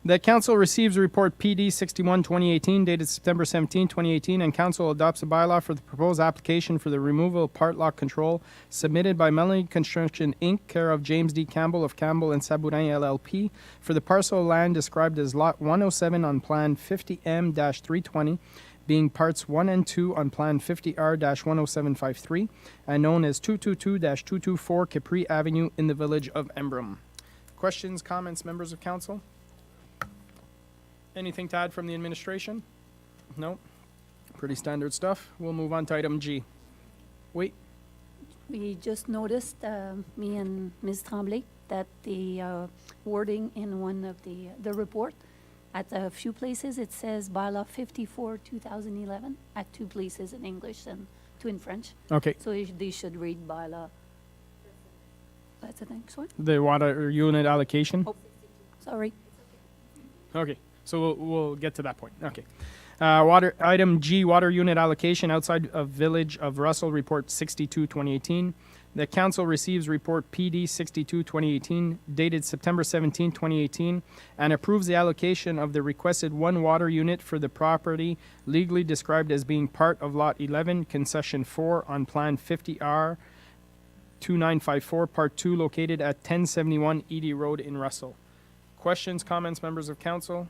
That council receives a report PD 61 2018 dated September 17, 2018, and council adopts a bylaw for the proposed application for the removal of part lock control submitted by Melanie Construction Inc., care of James D. Campbell of Campbell and Sabourin LLP, for the parcel of land described as Lot 107 on Plan 50M-320, being parts 1 and 2 on Plan 50R-10753, and known as 222-224 Capri Avenue in the village of Embrun. Questions, comments, members of council? Anything to add from the administration? No? Pretty standard stuff. We'll move on to item G. Wait, We just noticed, me and Ms. Tremblay, that the wording in one of the report, at a few places, it says bylaw 54, 2011, at 2 places in English and 2 in French. okay. So they should read bylaw. That's the next one. The water unit allocation? Oh. Sorry. Okay, so we'll get to that point. Okay. Item G, water unit allocation outside of Village of Russell, Report 62, 2018. The council receives report PD 62, 2018, dated September 17, 2018, and approves the allocation of the requested 1 water unit for the property legally described as being part of Lot 11, Concession 4 on Plan 50R 2954, Part 2, located at 1071 Edie Road in Russell. Questions, comments, members of council?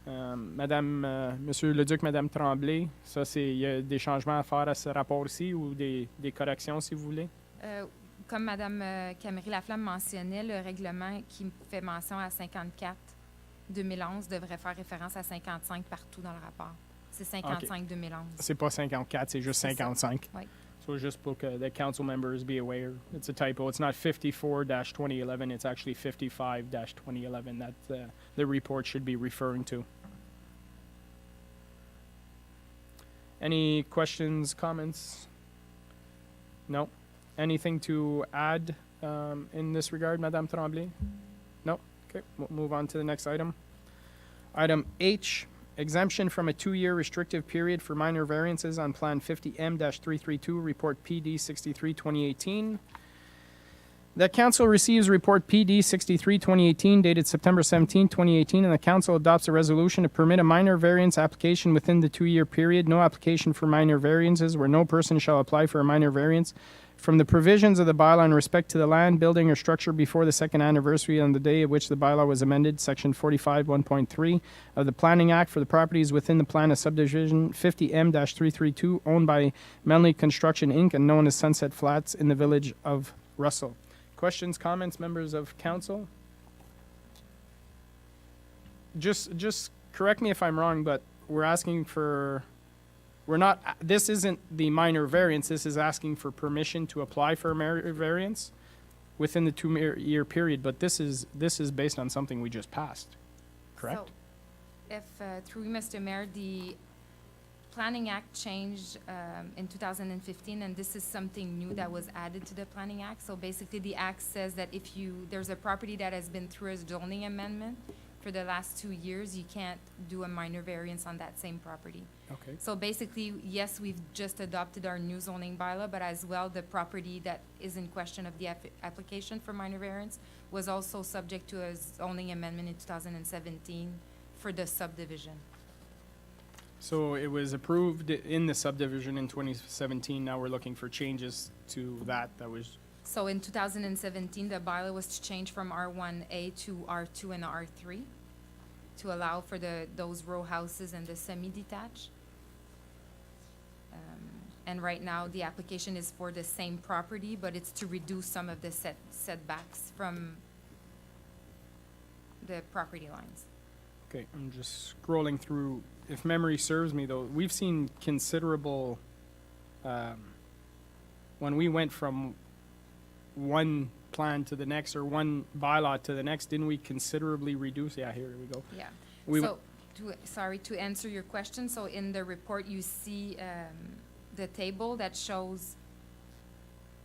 Monsieur Le Duc, Madame Tremblay, ça c'est, il y a des changements à faire à ce rapport-ci ou des corrections si vous voulez? Comme Mme Camery-Laflamme mentionnait, le règlement qui fait mention à 54-2011 devrait faire référence à 55 partout dans le rapport. C'est 55-2011. C'est pas 54, c'est juste C'est ça. 55. Oui. So just pour que the council members be aware, it's a typo. It's not 54-2011, it's actually 55-2011 that the report should be referring to. Any questions, comments? No? Anything to add in this regard, Madame Tremblay? No? Okay, we'll move on to the next item. Item H, exemption from a 2-year restrictive period for minor variances on Plan 50M-332, Report PD 63, 2018. The council receives report PD 63, 2018, dated September 17, 2018, and the council adopts a resolution to permit a minor variance application within the 2-year period. No application for minor variances, where no person shall apply for a minor variance from the provisions of the bylaw in respect to the land, building, or structure before the 2nd anniversary on the day of which the bylaw was amended, Section 45, 1.3 of the Planning Act for the properties within the plan of subdivision 50M-332, owned by Melanie Construction Inc. and known as Sunset Flats in the village of Russell. Questions, comments, members of council? Just correct me if I'm wrong, but we're asking for we're not, this isn't the minor variance, this is asking for permission to apply for a minor variance within the 2-year period, but this is based on something we just passed, correct? So, if, through Mr. Mayor, the Planning Act changed in 2015, and this is something new that was added to the Planning Act. So basically, the act says that if there's a property that has been through a zoning amendment for the last 2 years, you can't do a minor variance on that same property. Okay. So basically, yes, we've just adopted our new zoning bylaw, but as well, the property that is in question of the application for minor variance was also subject to a zoning amendment in 2017 for the subdivision. So it was approved in the subdivision in 2017, now we're looking for changes to that was, So in 2017, the bylaw was to change from R1A to R2 and R3 to allow for those row houses and the semi-detached. And right now, the application is for the same property, but it's to reduce some of the setbacks from the property lines. okay, I'm just scrolling through. If memory serves me though, we've seen considerable, when we went from one plan to the next or one bylaw to the next, didn't we considerably reduce? Yeah, here we go. Yeah. We So, to answer your question, so in the report, you see the table that shows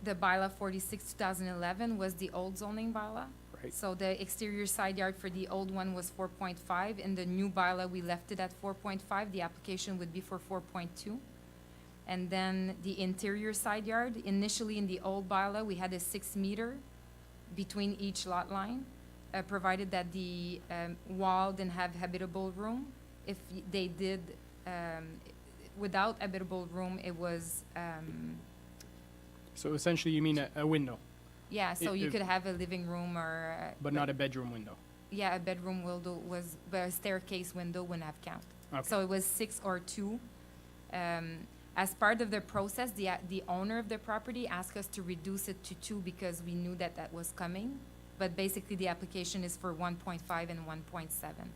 the bylaw 46, 2011 was the old zoning bylaw. Right. So the exterior side yard for the old one was 4.5. In the new bylaw, we left it at 4.5. The application would be for 4.2. And then the interior side yard, initially in the old bylaw, we had a 6 meter between each lot line, provided that the wall didn't have habitable room. If they did, without habitable room, it was, So essentially you mean a window, yeah, so you if- could have a living room or. but not a bedroom window? Yeah, a bedroom window was, but a staircase window wouldn't have count. Okay. So it was 6 or 2. As part of the process, the owner of the property asked us to reduce it to 2 because we knew that that was coming. But basically, the application is for 1.5 and 1.7.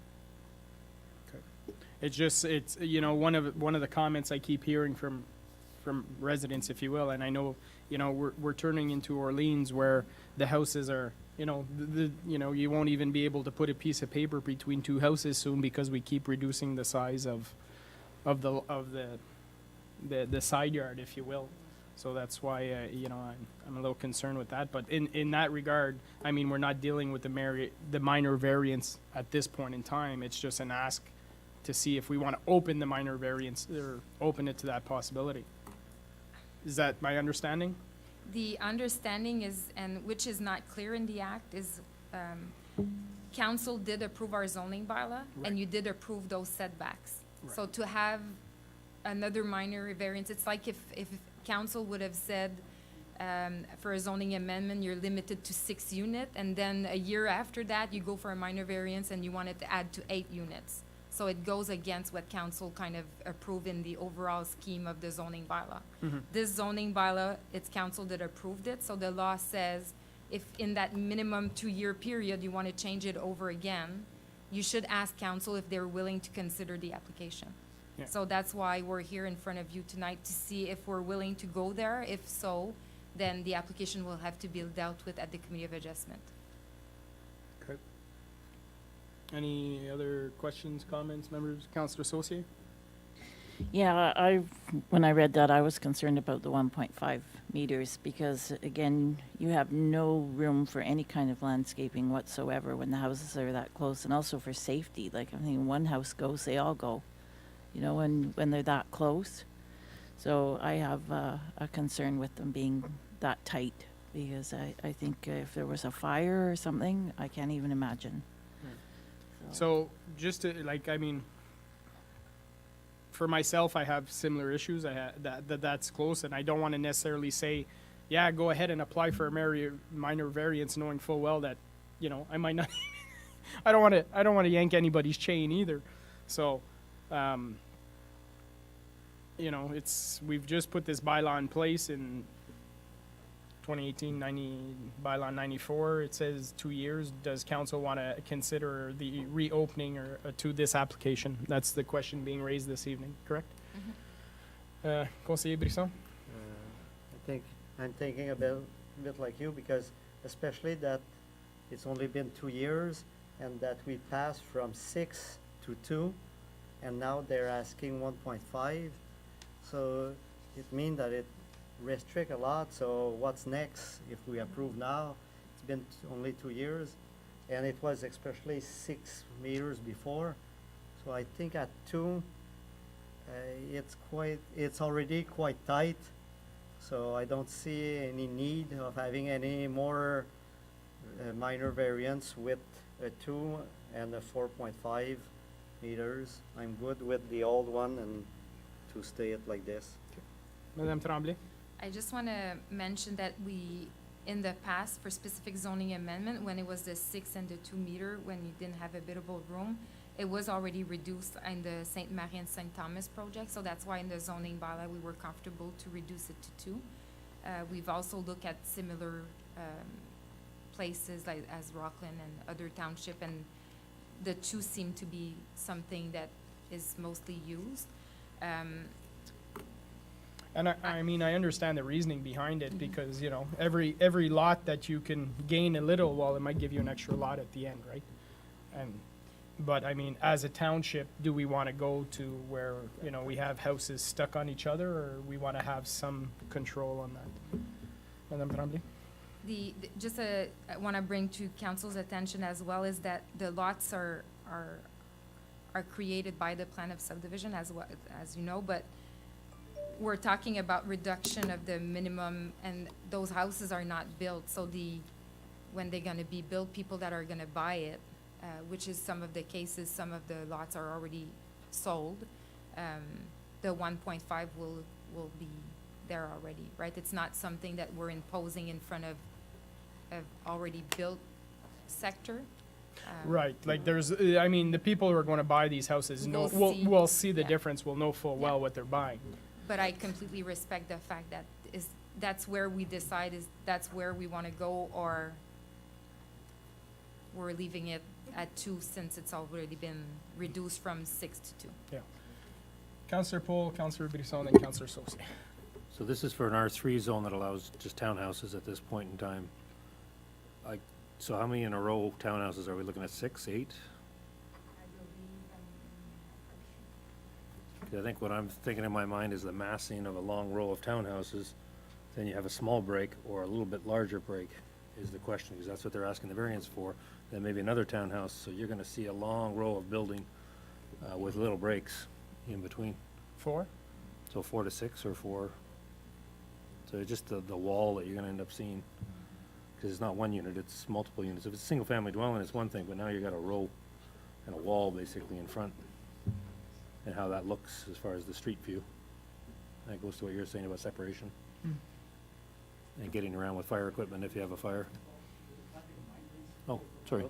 It's just, it's, you know, one of the comments I keep hearing from residents, if you will, and I know, you know, we're turning into Orleans where the houses are, you know, you know, you won't even be able to put a piece of paper between two houses soon because we keep reducing the size of the side yard, if you will. So that's why, you know, I'm a little concerned with that. But in that regard, I mean, we're not dealing with the minor variance at this point in time. It's just an ask to see if we want to open the minor variance or open it to that possibility. Is that my understanding? The understanding is, and which is not clear in the act, is council did approve our zoning bylaw, Right. and you did approve those setbacks. Right. So to have another minor variance, it's like if council would have said, for a zoning amendment, you're limited to 6 units, and then a year after that, you go for a minor variance and you wanted to add to 8 units. So it goes against what council kind of approved in the overall scheme of the zoning bylaw. This zoning bylaw, it's council that approved it, so the law says if in that minimum 2-year period you want to change it over again, you should ask council if they're willing to consider the application. Yeah. So that's why we're here in front of you tonight, to see if we're willing to go there. If so, then the application will have to be dealt with at the Committee of Adjustment. Okay. Any other questions, comments, members, Councillor Saucier? Yeah, when I read that, I was concerned about the 1.5 meters because, again, you have no room for any kind of landscaping whatsoever when the houses are that close, and also for safety. Like, I mean, one house goes, they all go, you know, when they're that close. So I have a concern with them being that tight because I think if there was a fire or something, I can't even imagine. So just to, like, I mean, for myself, I have similar issues. That's close, and I don't want to necessarily say, yeah, go ahead and apply for a minor variance, knowing full well that, you know, I might not. I don't want to yank anybody's chain either. So, you know, we've just put this bylaw in place in 2018, bylaw 94. It says 2 years. Does council want to consider the reopening or to this application? That's the question being raised this evening, correct? Conseiller Brisson? I think I'm thinking a bit like you, because especially that it's only been 2 years and that we passed from 6 to 2, and now they're asking 1.5. So it means that it restrict a lot. So what's next if we approve now? It's been only 2 years, and it was especially 6 meters before. So I think at 2, it's already quite tight. So I don't see any need of having any more minor variance with a 2 and a 4.5 meters. I'm good with the old one and to stay it like this. Madame Tremblay? I just want to mention that we, in the past, for specific zoning amendment, when it was the 6 and the 2 meter, when you didn't have a buildable room, it was already reduced in the Sainte Marie and Saint Thomas project, so that's why in the zoning bylaw, we were comfortable to reduce it to 2. We've also looked at similar places like as Rockland and other township, and the 2 seem to be something that is mostly used. And I mean, I understand the reasoning behind it, because, you know, every lot that you can gain a little, well, it might give you an extra lot at the end, right? But I mean, as a township, do we want to go to where, you know, we have houses stuck on each other, or we want to have some control on that? Madame Tremblay? Just I want to bring to council's attention as well is that the lots are created by the plan of subdivision as well, as you know, but we're talking about reduction of the minimum, and those houses are not built, so when they're gonna be built, people that are gonna buy it, which is some of the cases, some of the lots are already sold, the 1.5 will be there already, right? It's not something that we're imposing in front of already built sector. Right, like there's, I mean, the people who are going to buy these houses will see the Yeah. difference, will know full well Yeah. what they're buying. But I completely respect the fact that that's where we decide that's where we want to go, or we're leaving it at 2 since it's already been reduced from 6 to 2. Councillor Paul, Councillor Brisson, and Councillor Saucier. So this is for an R3 zone that allows just townhouses at this point in time. So how many in a row townhouses are we looking at? 6, 8? I think what I'm thinking in my mind is the massing of a long row of townhouses, then you have a small break or a little bit larger break is the question, because that's what they're asking the variance for. Then maybe another townhouse, so you're gonna see a long row of building with little breaks in between. 4? So 4 to 6 or 4. So it's just the wall that you're gonna end up seeing, because it's not one unit, it's multiple units. If it's a single-family dwelling, it's one thing, but now you got a row and a wall basically in front, and how that looks as far as the street view. That goes to what you're saying about separation. And getting around with fire equipment if you have a fire. Oh, sorry.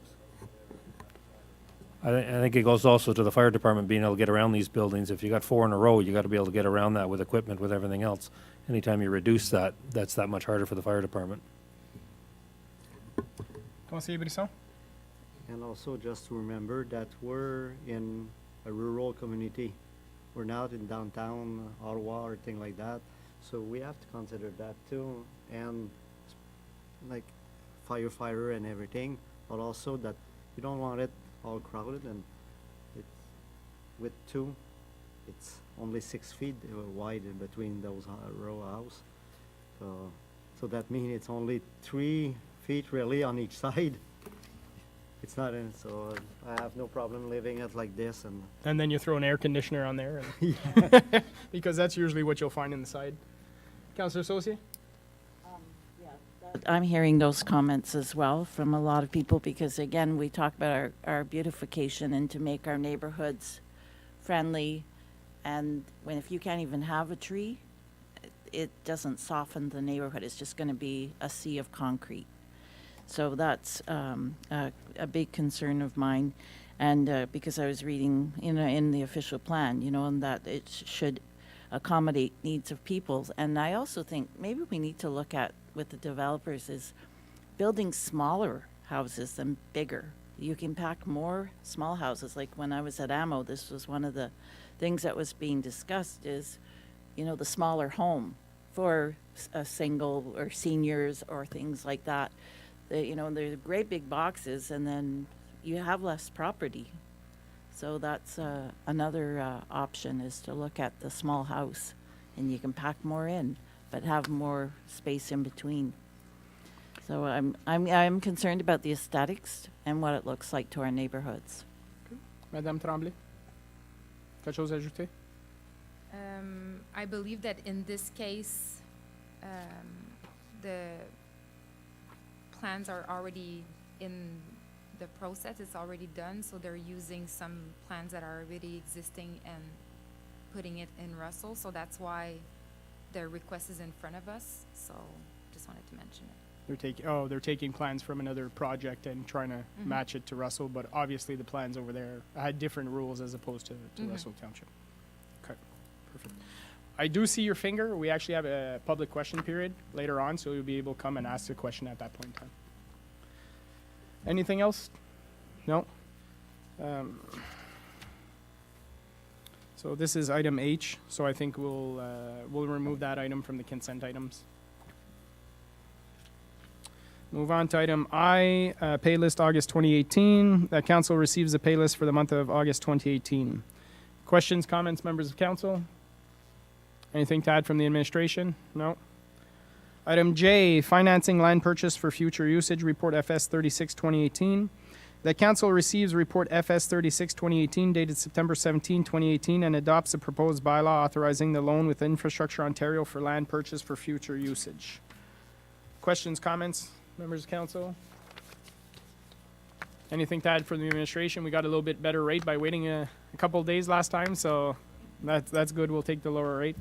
I think it goes also to the fire department being able to get around these buildings. If you got 4 in a row, you gotta be able to get around that with equipment, with everything else. Anytime you reduce that, that's that much harder for the fire department. Conseiller Brisson? And also just to remember that we're in a rural community. We're not in downtown Ottawa or thing like that. So we have to consider that too. And like firefighter and everything, but also that you don't want it all crowded, and it's with 2, it's only 6 feet wide in between those row house. So that means it's only 3 feet really on each side. It's not in, so I have no problem leaving it like this. And then you throw an air conditioner on there, and because that's usually what you'll find inside. Councillor Saucier? I'm hearing those comments as well from a lot of people, because again, we talk about our beautification and to make our neighborhoods friendly. And if you can't even have a tree, it doesn't soften the neighborhood. It's just going to be a sea of concrete. So that's a big concern of mine. And because I was reading in the official plan, and that it should accommodate needs of peoples. And I also think maybe we need to look at, with the developers, is building smaller houses than bigger. You can pack more small houses. Like when I was at AMO, this was one of the things that was being discussed, is the smaller home for a single or seniors or things like that. They're great big boxes, and then you have less property. So that's another option, is to look at the small house, and you can pack more in, but have more space in between. So I'm concerned about the aesthetics and what it looks like to our neighborhoods. Madame Tremblay? Quelque chose à ajouter? I believe that in this case, the plans are already in the process, it's already done, so they're using some plans that are already existing and putting it in Russell, so that's why the request is in front of us, so just wanted to mention it. They're taking plans from another project and trying to match it to Russell, but obviously the plans over there had different rules as opposed to Russell Township. Okay, perfect. I do see your finger. We actually have a public question period later on, so you'll be able to come and ask a question at that point in time. Anything else? No? So this is item H, so I think we'll remove that item from the consent items. Move on to item I, pay list August 2018. That council receives the pay list for the month of August 2018. Questions, comments, members of council? Anything to add from the administration? No? Item J, financing land purchase for future usage, report FS 36 2018. The council receives report FS 36 2018 dated September 17, 2018 and adopts a proposed bylaw authorizing the loan with Infrastructure Ontario for land purchase for future usage. Questions, comments, members of council? Anything to add from the administration? We got a little bit better rate by waiting a couple of days last time, so that's good. We'll take the lower rate.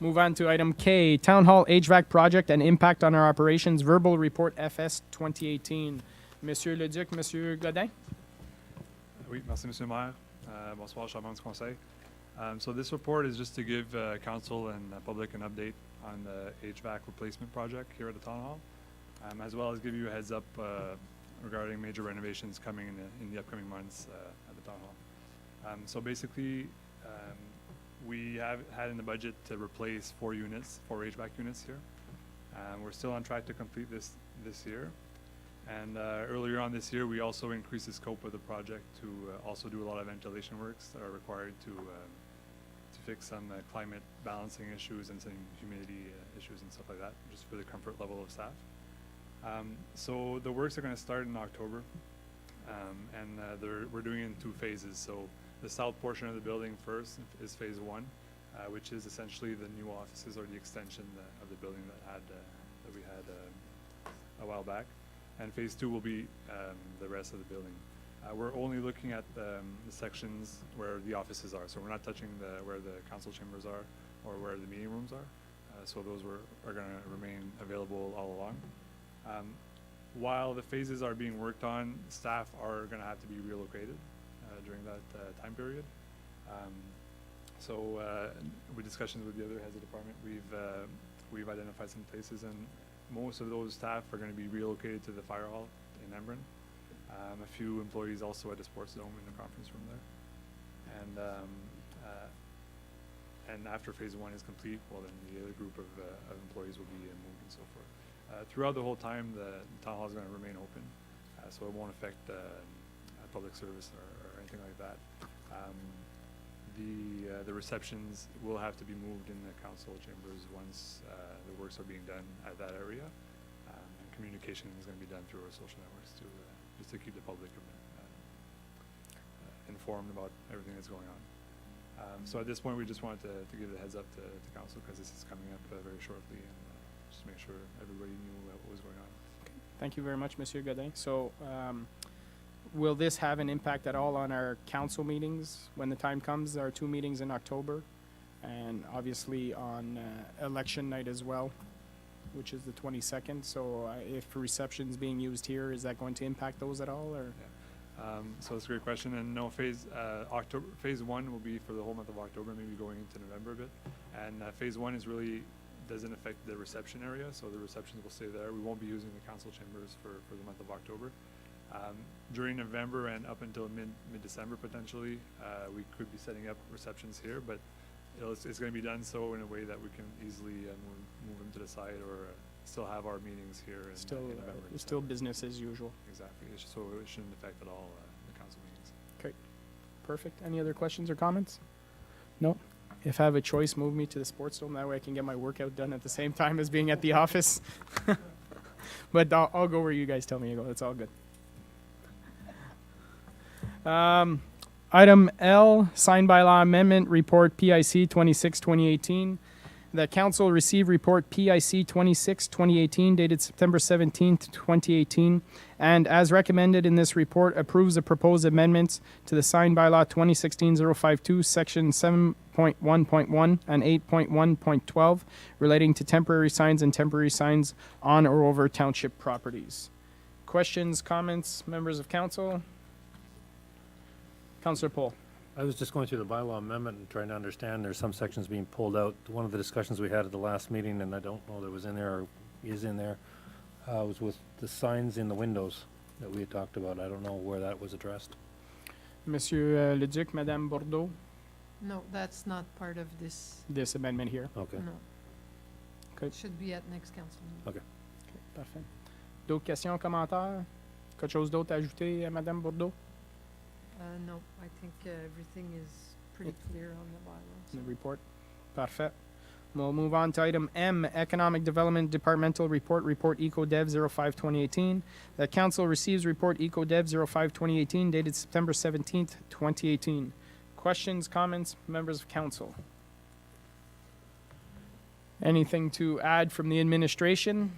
Move on to item K, Town Hall HVAC project and impact on our operations, verbal report FS 2018. Monsieur Leduc, Monsieur Godin? Oui, merci, Monsieur le Maire. Bonsoir, chers membres du Conseil. So this report is just to give council and public an update on the HVAC replacement project here at the Town Hall, as well as give you a heads up regarding major renovations coming in the upcoming months at the Town Hall. So basically, we have had in the budget to replace 4 HVAC units here. We're still on track to complete this year. And earlier on this year, we also increased the scope of the project to also do a lot of ventilation works that are required to fix some climate balancing issues and some humidity issues and stuff like that, just for the comfort level of staff. So the works are going to start in October, and we're doing it in 2 phases. So the south portion of the building first is phase 1, which is essentially the new offices or the extension of the building that we had a while back. And phase 2 will be the rest of the building. We're only looking at the sections where the offices are, so we're not touching where the council chambers are or where the meeting rooms are. So those are going to remain available all along. While the phases are being worked on, staff are going to have to be relocated during that time period. So with discussions with the other heads of department, we've identified some places, and most of those staff are going to be relocated to the fire hall in Embrun. A few employees also at the sports dome in the conference room there. And after phase 1 is complete, well, then the other group of employees will be moved and so forth. Throughout the whole time, the town hall is going to remain open, so it won't affect public service or anything like that. The receptions will have to be moved in the council chambers once the works are being done at that area. And communication is going to be done through our social networks just to keep the public informed about everything that's going on. So at this point, we just wanted to give the heads up to council, because this is coming up very shortly, and just make sure everybody knew what was going on. Thank you very much, Monsieur Godin. So will this have an impact at all on our council meetings when the time comes? There are 2 meetings in October, and obviously on election night as well, which is the 22nd. So if reception's being used here, is that going to impact those at all? Or? Yeah. So that's a great question. And no, phase 1 will be for the whole month of October, maybe going into November a bit. And phase 1 doesn't affect the reception area, so the receptions will stay there. We won't be using the council chambers for the month of October. During November and up until mid-December potentially, we could be setting up receptions here, but it's going to be done so in a way that we can easily move them to the side or still have our meetings here in Still, November. still December. business as usual. Exactly. So it shouldn't affect at all the council meetings. Perfect. Any other questions or comments? No? If I have a choice, move me to the sports dome. That way I can get my workout done at the same time as being at the office. But I'll go where you guys tell me to go. It's all good. Item L, signed by law amendment report PIC 26-2018. The council received report PIC 26-2018 dated September 17th, 2018, and as recommended in this report, approves the proposed amendments to the signed by law 2016-052, section 7.1.1 and 8.1.12 relating to temporary signs and temporary signs on or over township properties. Questions, comments, members of council? Councillor Paul. I was just going through the bylaw amendment and trying to understand, there's some sections being pulled out. One of the discussions we had at the last meeting, and I don't know that was in there or is in there, was with the signs in the windows that we had talked about. I don't know where that was addressed. Monsieur Leduc, Madame Bordeaux, No, that's not part of this, this amendment here. Okay. no. Okay. It should be at next council meeting. Parfait. D'autres questions, commentaires? Quelque chose d'autre à ajouter, Madame Bordeaux? No, I think everything is pretty clear on the bylaws. The report. Parfait. We'll move on to item M, Economic Development Departmental Report, Report EcoDev 05-2018. The council receives Report EcoDev 05-2018 dated September 17th, 2018. Questions, comments, members of council? Anything to add from the administration?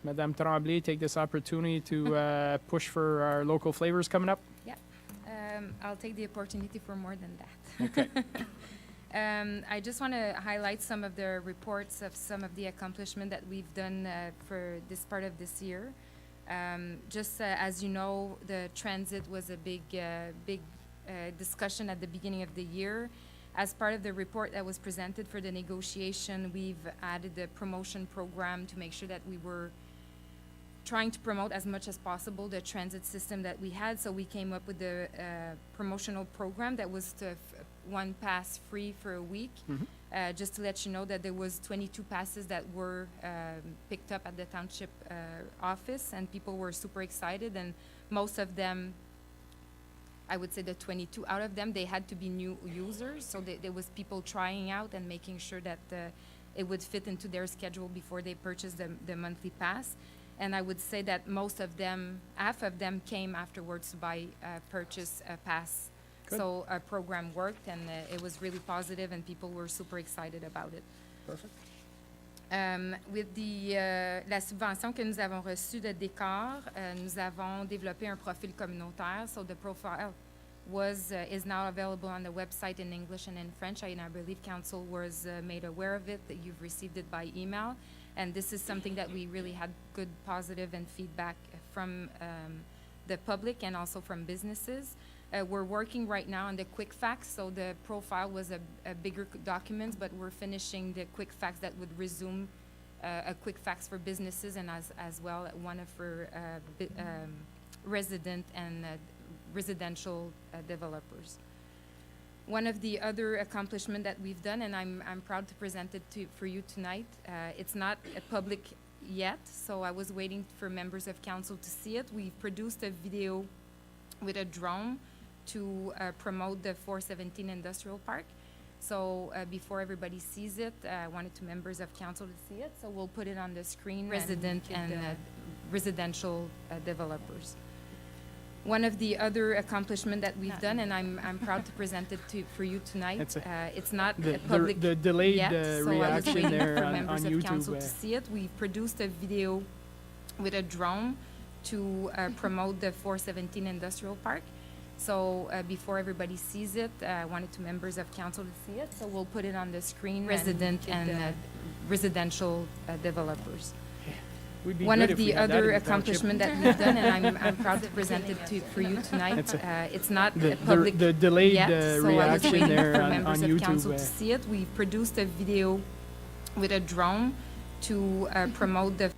Madame Tremblay, take this opportunity to push for our local flavors coming up. I'll take the opportunity for more than that. Okay. I just want to highlight some of the reports of some of the accomplishment that we've done for this part of this year. As you know, the transit was a big discussion at the beginning of the year. As part of the report that was presented for the negotiation, we've added the promotion program to make sure that we were trying to promote as much as possible the transit system that we had. So we came up with the promotional program that was one pass free for a week. Just to let you know that there was 22 passes that were picked up at the township office, and people were super excited. And most of them, I would say the 22 out of them, they had to be new users. So there was people trying out and making sure that it would fit into their schedule before they purchased the monthly pass. And I would say that most of them, half of them came afterwards to purchase a pass. Good. So our program worked, and it was really positive, and people were super excited about it. Perfect. With la subvention que nous avons reçue de Décor, nous avons développé un profil communautaire. So the profile is now available on the website in English and in French. And I believe council was made aware of it, that you've received it by email. And this is something that we really had good positive and feedback from the public and also from businesses. We're working right now on the quick facts. So the profile was a bigger document, but we're finishing the quick facts that would resume a quick facts for businesses, and as well one for resident and residential developers. One of the other accomplishments that we've done, and I'm proud to present it for you tonight, it's not public yet, so I was waiting for members of council to see it. We've produced a video with a drone to promote the 417 Industrial Park. So before everybody sees it, I wanted members of council to see it, so we'll put it on the screen. Resident and residential developers. One of the other accomplishments that we've done, and I'm proud to present it for you tonight. It's not public the delayed yet, so I was reaction waiting there for on members of council YouTube. to see it. We produced a video with a drone to promote the 417 Industrial Park. So before everybody sees it, I wanted members of council to see it, so we'll put it on the screen. Resident and residential developers. One of the other accomplishments that we've done, and I'm proud to present it for you tonight. It's not public the delayed yet, so I was reaction waiting there for on members of council YouTube. to see it. We produced a video with a drone to promote the.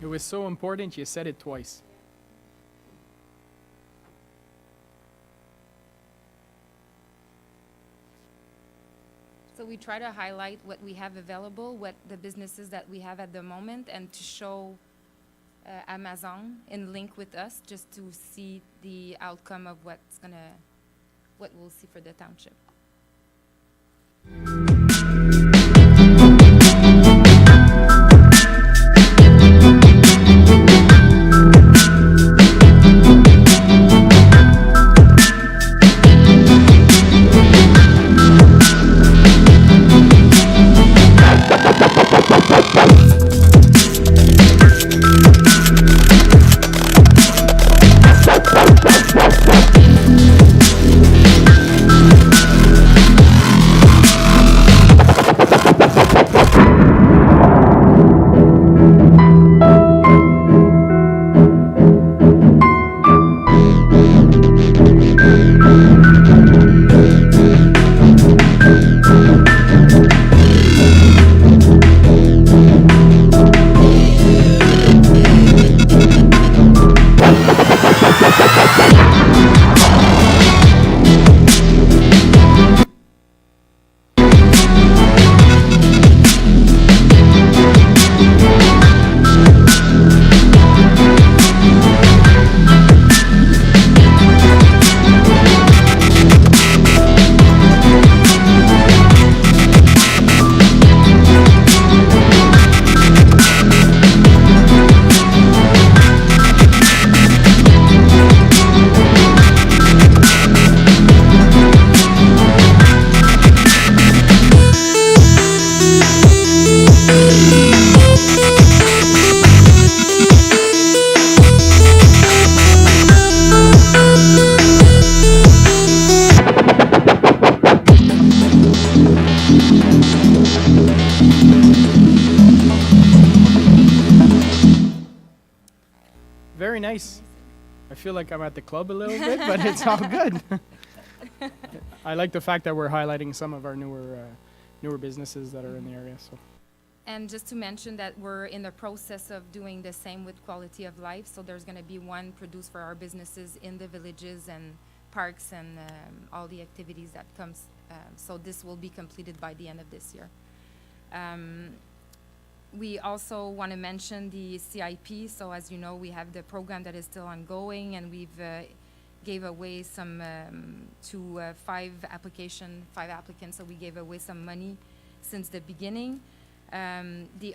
It was so important you said it twice. we try to highlight what we have available, what the businesses that we have at the moment, and to show Amazon in link with us, just to see the outcome of what we'll see for the township. Very nice. I feel like I'm at the club a little bit, but it's all good. I like the fact that we're highlighting some of our newer businesses that are in the area. So And just to mention that we're in the process of doing the same with quality of life. So there's going to be one produced for our businesses in the villages and parks and all the activities that comes. So this will be completed by the end of this year. We also want to mention the CIP. So as you know, we have the program that is still ongoing, and we've gave away some to five applicants. So we gave away some money since the beginning. The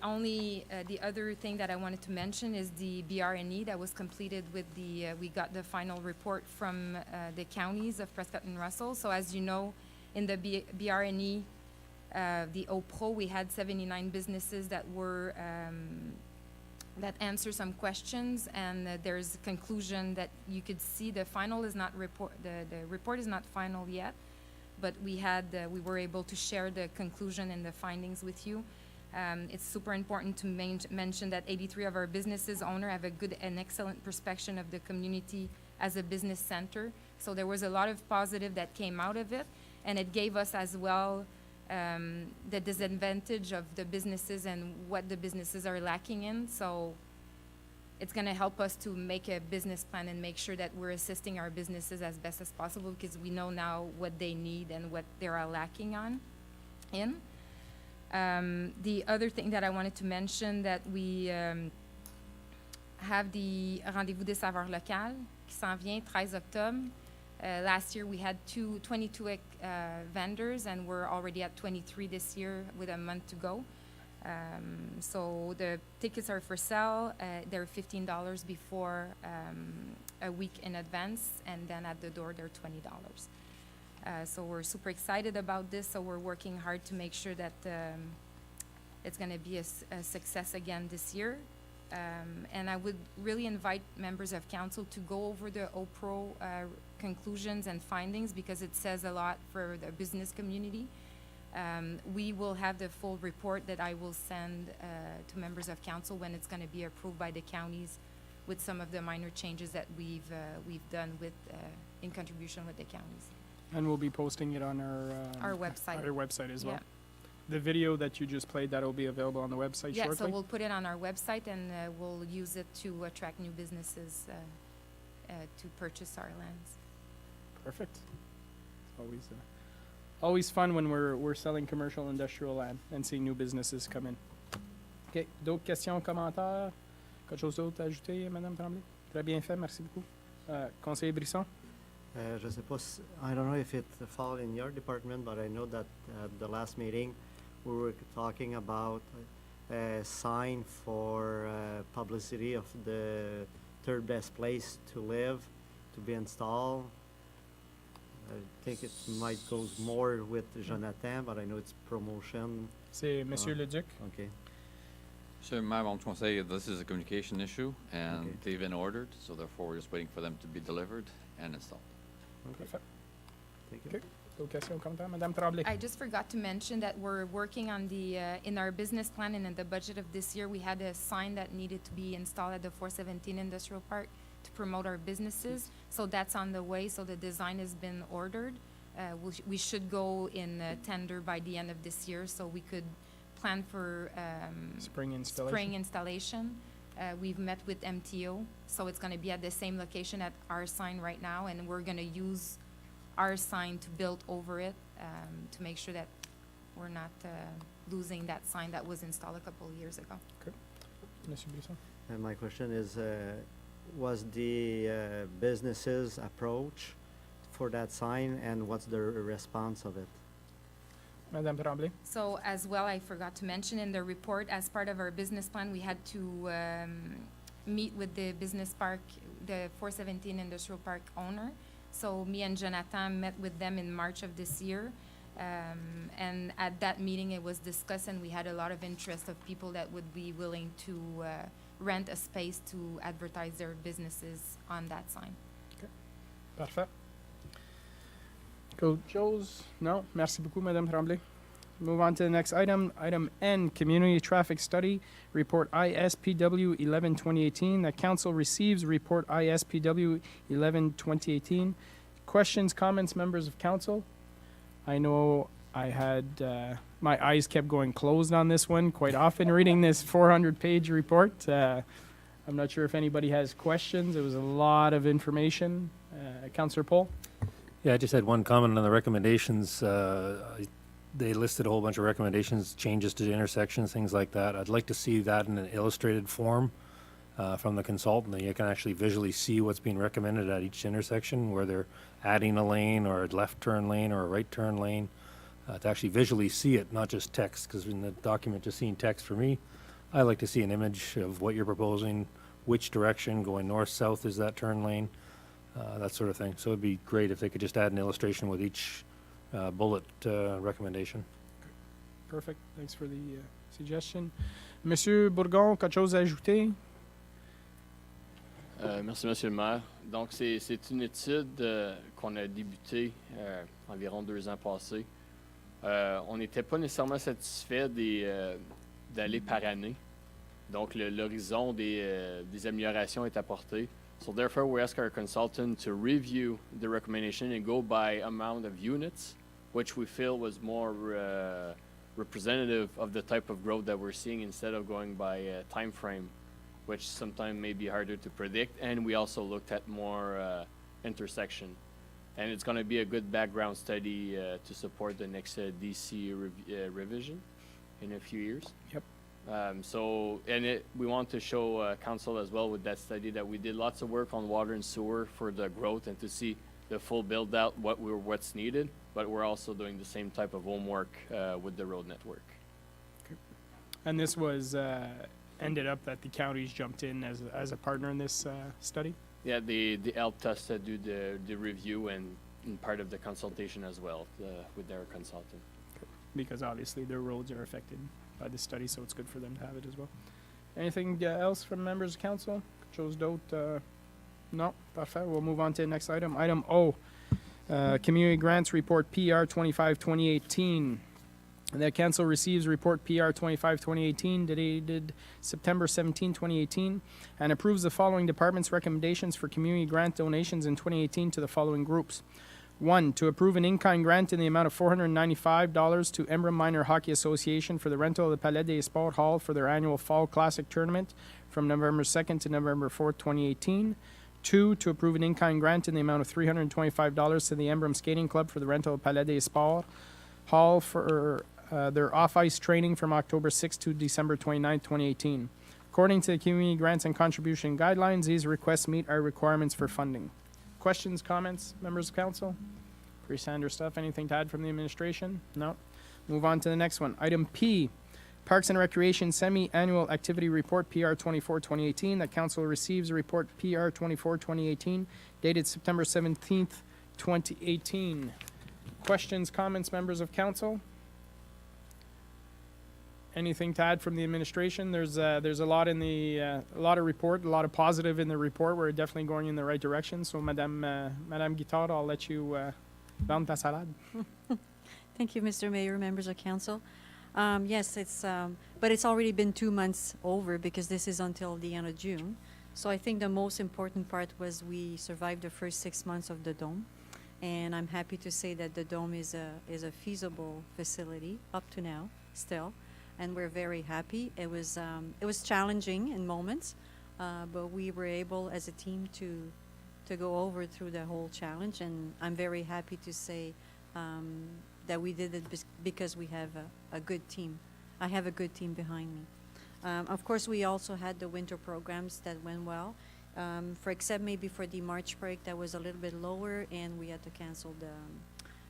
other thing that I wanted to mention is the BRNE that was completed with we got the final report from the counties of Prescott and Russell. So as you know, in the BRNE, the OPRO, we had 79 businesses that were, that answer some questions, and there's a conclusion that you could see. The final is not the report is not final yet, but we were able to share the conclusion and the findings with you. It's super important to mention that 83 of our businesses owner have a good and excellent perception of the community as a business center. So there was a lot of positive that came out of it, and it gave us as well the disadvantage of the businesses and what the businesses are lacking in. So it's going to help us to make a business plan and make sure that we're assisting our businesses as best as possible, because we know now what they need and what they are lacking in. The other thing that I wanted to mention, that we have the Rendez-vous des saveurs locales qui s'en vient 13 octobre. Last year we had 22 vendors, and we're already at 23 this year with a month to go. So the tickets are for sale. They're $15 before a week in advance, and then at the door they're $20. So we're super excited about this. So we're working hard to make sure that it's going to be a success again this year. And I would really invite members of council to go over the OPRO conclusions and findings, because it says a lot for the business community. We will have the full report that I will send to members of council when it's going to be approved by the counties, with some of the minor changes that we've done with in contribution with the counties. and we'll be posting it on Our website. Our website as well. Yeah. The video that you just played, that'll be available on the website Yeah, shortly? so we'll put it on our website, and we'll use it to attract new businesses to purchase our lands. Perfect. Always. always fun when we're selling commercial industrial land and seeing new businesses come in. OK. D'autres questions, commentaires? Quelque chose d'autre à ajouter, Madame Tremblay? Très bien fait, merci beaucoup. Conseiller Brisson? Je sais pas si, I don't know if it fall in your department, but I know that at the last meeting, we were talking about a sign for publicity of the third best place to live to be installed. I think it might go more with Jonathan, but I know it's promotion. C'est Monsieur le Duc. Okay. Sure, my mom wants to say this is a communication issue, and Okay. they've been ordered, so therefore we're just waiting for them to be delivered and installed. Parfait. Thank you. Okay. D'autres questions, commentaires? Madame Tremblay? I just forgot to mention that we're working on the, in our business plan and in the budget of this year, we had a sign that needed to be installed at the 417 Industrial Park to promote our businesses. So that's on the way, so the design has been ordered. We should go in tender by the end of this year, so we could plan for Spring installation. spring installation. We've met with MTO, so it's gonna be at the same location at our sign right now, and we're gonna use our sign to build over it, to make sure that we're not losing that sign that was installed a couple of years ago. Monsieur Brisson? And my question is, was the businesses approach for that sign, and what's the response of it? Madame Tremblay? So as well, I forgot to mention in the report, as part of our business plan, we had to meet with the business park, the 417 Industrial Park owner. So me and Jonathan met with them in March of this year. And at that meeting, it was discussed, and we had a lot of interest of people that would be willing to rent a space to advertise their businesses on that sign. Parfait. D'autres choses? No? Merci beaucoup, Madame Tremblay. Move on to the next item. Item N, Community Traffic Study, Report ISPW 11-2018. The council receives Report ISPW 11-2018. Questions, comments, members of council? I know I had, my eyes kept going closed on this one quite often reading this 400-page report. I'm not sure if anybody has questions. It was a lot of information. Councillor Paul? Yeah, I just had one comment on the recommendations. They listed a whole bunch of recommendations, changes to the intersections, things like that. I'd like to see that in an illustrated form from the consultant, that you can actually visually see what's being recommended at each intersection, where they're adding a lane or a left turn lane or a right turn lane, to actually visually see it, not just text, because in the document, just seeing text for me, I like to see an image of what you're proposing, which direction, going north, south is that turn lane, that sort of thing. So it'd be great if they could just add an illustration with each bullet recommendation. Perfect. Thanks for the suggestion. Monsieur Bourgon, quelque chose à ajouter? Merci, Monsieur le maire. Donc, c'est une étude qu'on a débutée environ 2 ans passés. On n'était pas nécessairement satisfait d'aller par année. Donc, l'horizon des améliorations est apporté. So, therefore, we ask our consultant to review the recommendation and go by amount of units, which we feel was more representative of the type of growth that we're seeing, instead of going by time frame, which sometimes may be harder to predict. And we also looked at more intersection. And it's going to be a good background study to support the next DC revision in a few years. Yep. We want to show council as well with that study that we did lots of work on water and sewer for the growth and to see the full build out, what's needed, but we're also doing the same type of homework with the road network. And this was ended up that the counties jumped in as a partner in this study? Yeah, they helped us to do the review and part of the consultation as well with their consultant. Because obviously their roads are affected by this study, so it's good for them to have it as well. Anything else from members of council? Chose d'autres? No? Parfait. We'll move on to the next item. Item O, Community Grants Report PR 25-2018. The council receives report PR 25-2018 dated September 17, 2018, and approves the following departments' recommendations for community grant donations in 2018 to the following groups. 1, to approve an in-kind grant in the amount of $495 to Emblem Minor Hockey Association for the rental of the Palais des Sports Hall for their annual Fall Classic Tournament from November 2nd to November 4th, 2018. 2, to approve an in-kind grant in the amount of $325 to the Emblem Skating Club for the rental of Palais des Sports Hall for their off-ice training from October 6 to December 29, 2018. According to the community grants and contribution guidelines, these requests meet our requirements for funding. Questions, comments, members of council? Pre-standard stuff. Anything to add from the administration? No. Move on to the next one. Item P, Parks and Recreation Semi-Annual Activity Report, PR 24-2018. The council receives a report PR 24-2018 dated September 17th, 2018. Questions, comments, members of council? Anything to add from the administration? There's a lot in the a lot of report, a lot of positive in the report. We're definitely going in the right direction. So, Madame Guittard, I'll let you vendre ta salade. Thank you, Mr. Mayor, members of council. Yes, but it's already been 2 months over because this is until the end of June. So I think the most important part was we survived the first 6 months of the dome. And I'm happy to say that the dome is a feasible facility up to now still. And we're very happy. It was challenging in moments, but we were able as a team to go over through the whole challenge. And I'm very happy to say that we did it because we have a good team. I have a good team behind me. Of course, we also had the winter programs that went well. Except maybe for the March break, that was a little bit lower, and we had to cancel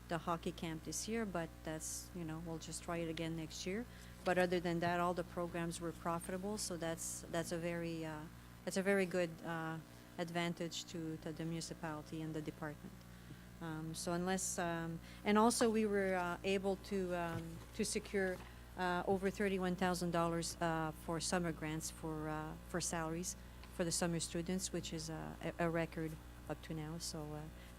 the hockey camp this year. But that's, we'll just try it again next year. But other than that, all the programs were profitable, so that's a very good advantage to the municipality and the department. And also we were able to secure over $31,000 for summer grants for salaries for the summer students, which is a record up to now. So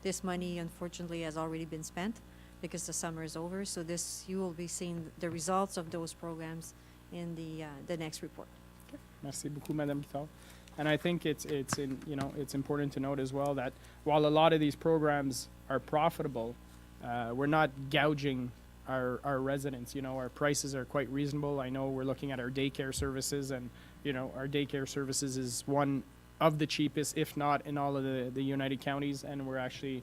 this money, unfortunately, has already been spent because the summer is over. So you will be seeing the results of those programs in the next report. Okay. Merci beaucoup, Madame Guittard. And I think it's important to note as well that while a lot of these programs are profitable, we're not gouging our residents. Our prices are quite reasonable. I know we're looking at our daycare services, and our daycare services is one of the cheapest, if not in all of the United Counties, and we're actually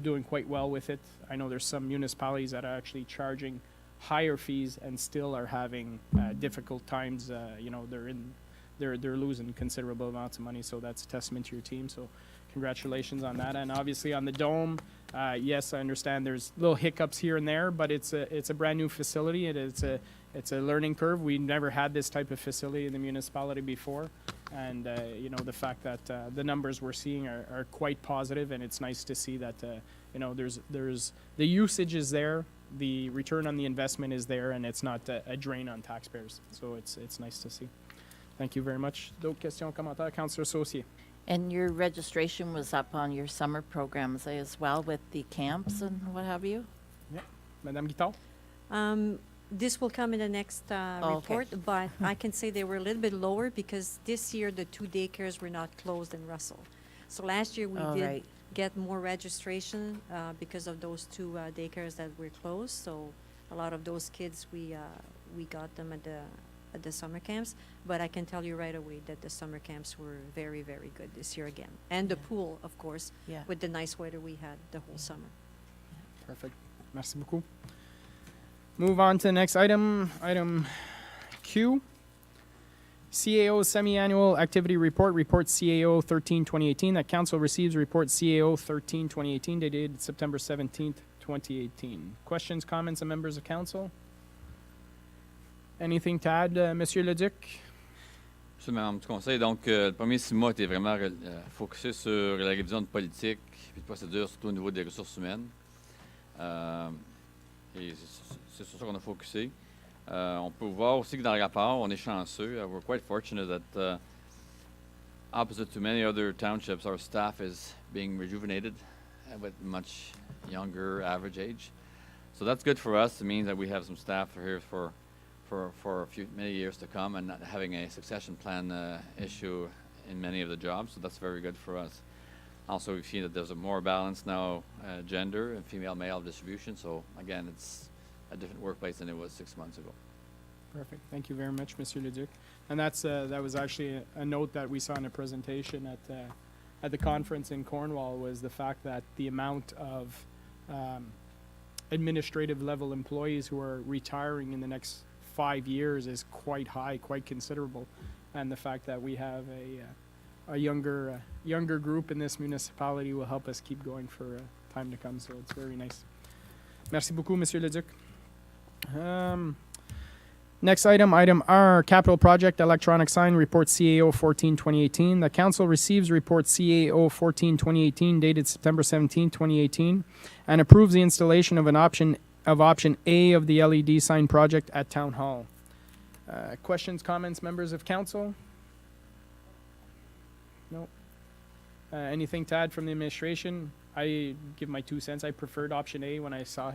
doing quite well with it. I know there's some municipalities that are actually charging higher fees and still are having difficult times. They're losing considerable amounts of money, so that's a testament to your team. So congratulations on that. And obviously on the dome, yes, I understand there's little hiccups here and there, but it's a brand new facility. It's a learning curve. We never had this type of facility in the municipality before, and the fact that the numbers we're seeing are quite positive, and it's nice to see that there's the usage is there, the return on the investment is there, and it's not a drain on taxpayers. So it's nice to see. Thank you very much. D'autres questions, commentaires, Councillor Saucier. And your registration was up on your summer programs as well with the camps and what have you? Yeah. Madame Guittard? This will come in the next report, but I can say they were a little bit lower because this year the 2 daycares were not closed in Russell. So last year we did get more registration because of those 2 daycares that were closed. So a lot of those kids, we got them at the summer camps. But I can tell you right away that the summer camps were very, very good this year again. And the pool, of course, with the nice weather we had the whole summer. Perfect. Merci beaucoup. Move on to the next item. Item Q. CAO Semi-Annual Activity Report, Report CAO 13-2018. That council receives report CAO 13-2018 dated September 17th, 2018. Questions, comments, and members of council? Anything to add, Monsieur Leduc? Monsieur le Madame du Conseil, donc le premier 6 mois était vraiment focusé sur la révision de politique et de procédures, surtout au niveau des ressources humaines. Et c'est sur ça qu'on a focusé. On peut voir aussi que dans le rapport, on est chanceux. We're quite fortunate that opposite to many other townships, our staff is being rejuvenated with much younger average age. So that's good for us. It means that we have some staff here for many years to come, and not having a succession plan issue in many of the jobs. So that's very good for us. Also, we've seen that there's a more balanced now gender and female-male distribution. So again, it's a different workplace than it was 6 months ago. Perfect. Thank you very much, Monsieur Leduc. And that was actually a note that we saw in a presentation at the conference in Cornwall, was the fact that the amount of administrative level employees who are retiring in the next 5 years is quite high, quite considerable. And the fact that we have a younger group in this municipality will help us keep going for time to come. So it's very nice. Merci beaucoup, Monsieur Leduc. Next item, item R, capital project electronic sign report CAO 14-2018. The council receives report CAO 14-2018 dated September 17, 2018, and approves the installation of option A of the LED sign project at Town Hall. Questions, comments, members of council? No. Anything to add from the administration? I give my 2 cents. I preferred option A. When I saw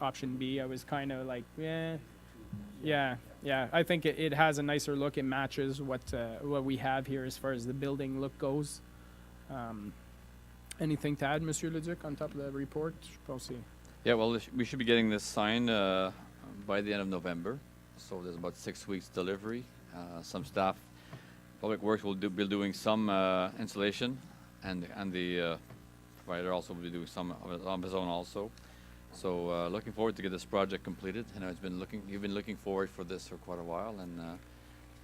option B, I was kind of like, yeah. I think it has a nicer look. It matches what we have here as far as the building look goes. Anything to add, Monsieur Leduc, on top of the report? Yeah, well, we should be getting this sign by the end of November. So there's about 6 weeks delivery. Some staff, Public Works will be doing some installation, and the provider also will be doing some of his own also. So looking forward to get this project completed. I know you've been looking forward for this for quite a while, and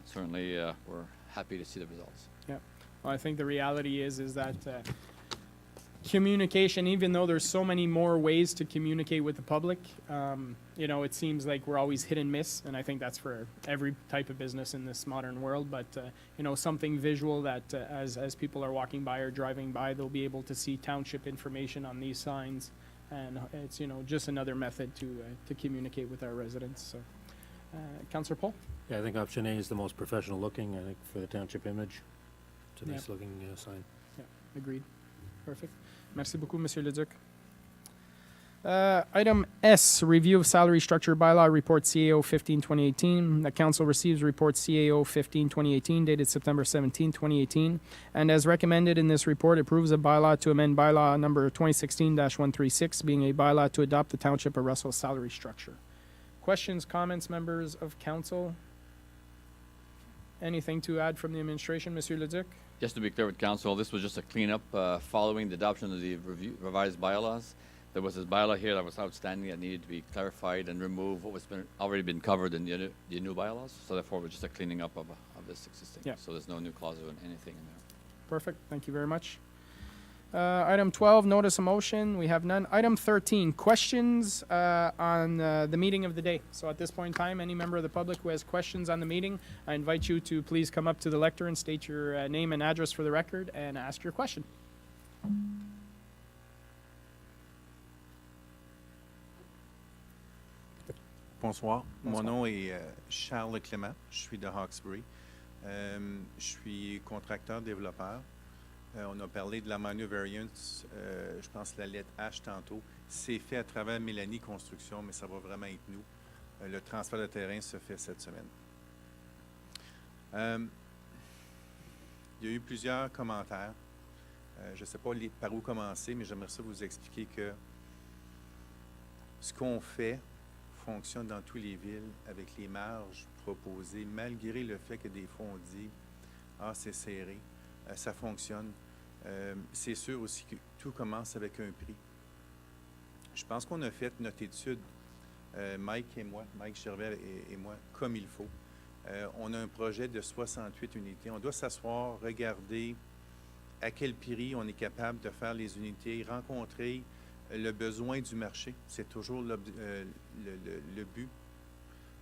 certainly we're happy to see the results. Yeah. Well, I think the reality is that communication, even though there's so many more ways to communicate with the public, it seems like we're always hit and miss, and I think that's for every type of business in this modern world. But something visual that as people are walking by or driving by, they'll be able to see township information on these signs, and it's just another method to communicate with our residents. So, Councillor Paul. Yeah, I think option A is the most professional looking, I think, for the township image. It's a Yeah. nice looking sign. Yeah, agreed. Perfect. Merci beaucoup, Monsieur Leduc. Item S, review of salary structure bylaw report CAO 15-2018. The council receives report CAO 15-2018 dated September 17, 2018, and as recommended in this report, approves a bylaw to amend bylaw number 2016-136, being a bylaw to adopt the Township of Russell salary structure. Questions, comments, members of council? Anything to add from the administration, Monsieur Leduc? Just to be clear with council, this was just a cleanup following the adoption of the revised bylaws. There was this bylaw here that was outstanding that needed to be clarified and remove what was already been covered in the new bylaws. So therefore, we're just a cleaning up of this existing. Yeah. So there's no new clause or anything in there. Perfect. Thank you very much. Item 12, notice of motion. We have none. Item 13, questions on the meeting of the day. So at this point in time, any member of the public who has questions on the meeting, I invite you to please come up to the lectern, state your name and address for the record, and ask your question. Bonsoir. Mon nom est Charles Clément. Je suis de Hawkesbury. Je suis contracteur-développeur. On a parlé de la minor variance, je pense la lettre H tantôt. C'est fait à travers Mélanie Construction, mais ça va vraiment être nous. Le transfert de terrain se fait cette semaine. Il y a eu plusieurs commentaires. Je ne sais pas par où commencer, mais j'aimerais ça vous expliquer que ce qu'on fait fonctionne dans toutes les villes avec les marges proposées, malgré le fait que des fois on dit « Ah, c'est serré ». Ça fonctionne. C'est sûr aussi que tout commence avec un prix. Je pense qu'on a fait notre étude, Mike Gervais et moi, comme il faut. On a un projet de 68 unités. On doit s'asseoir, regarder à quel prix on est capable de faire les unités, rencontrer le besoin du marché. C'est toujours le but.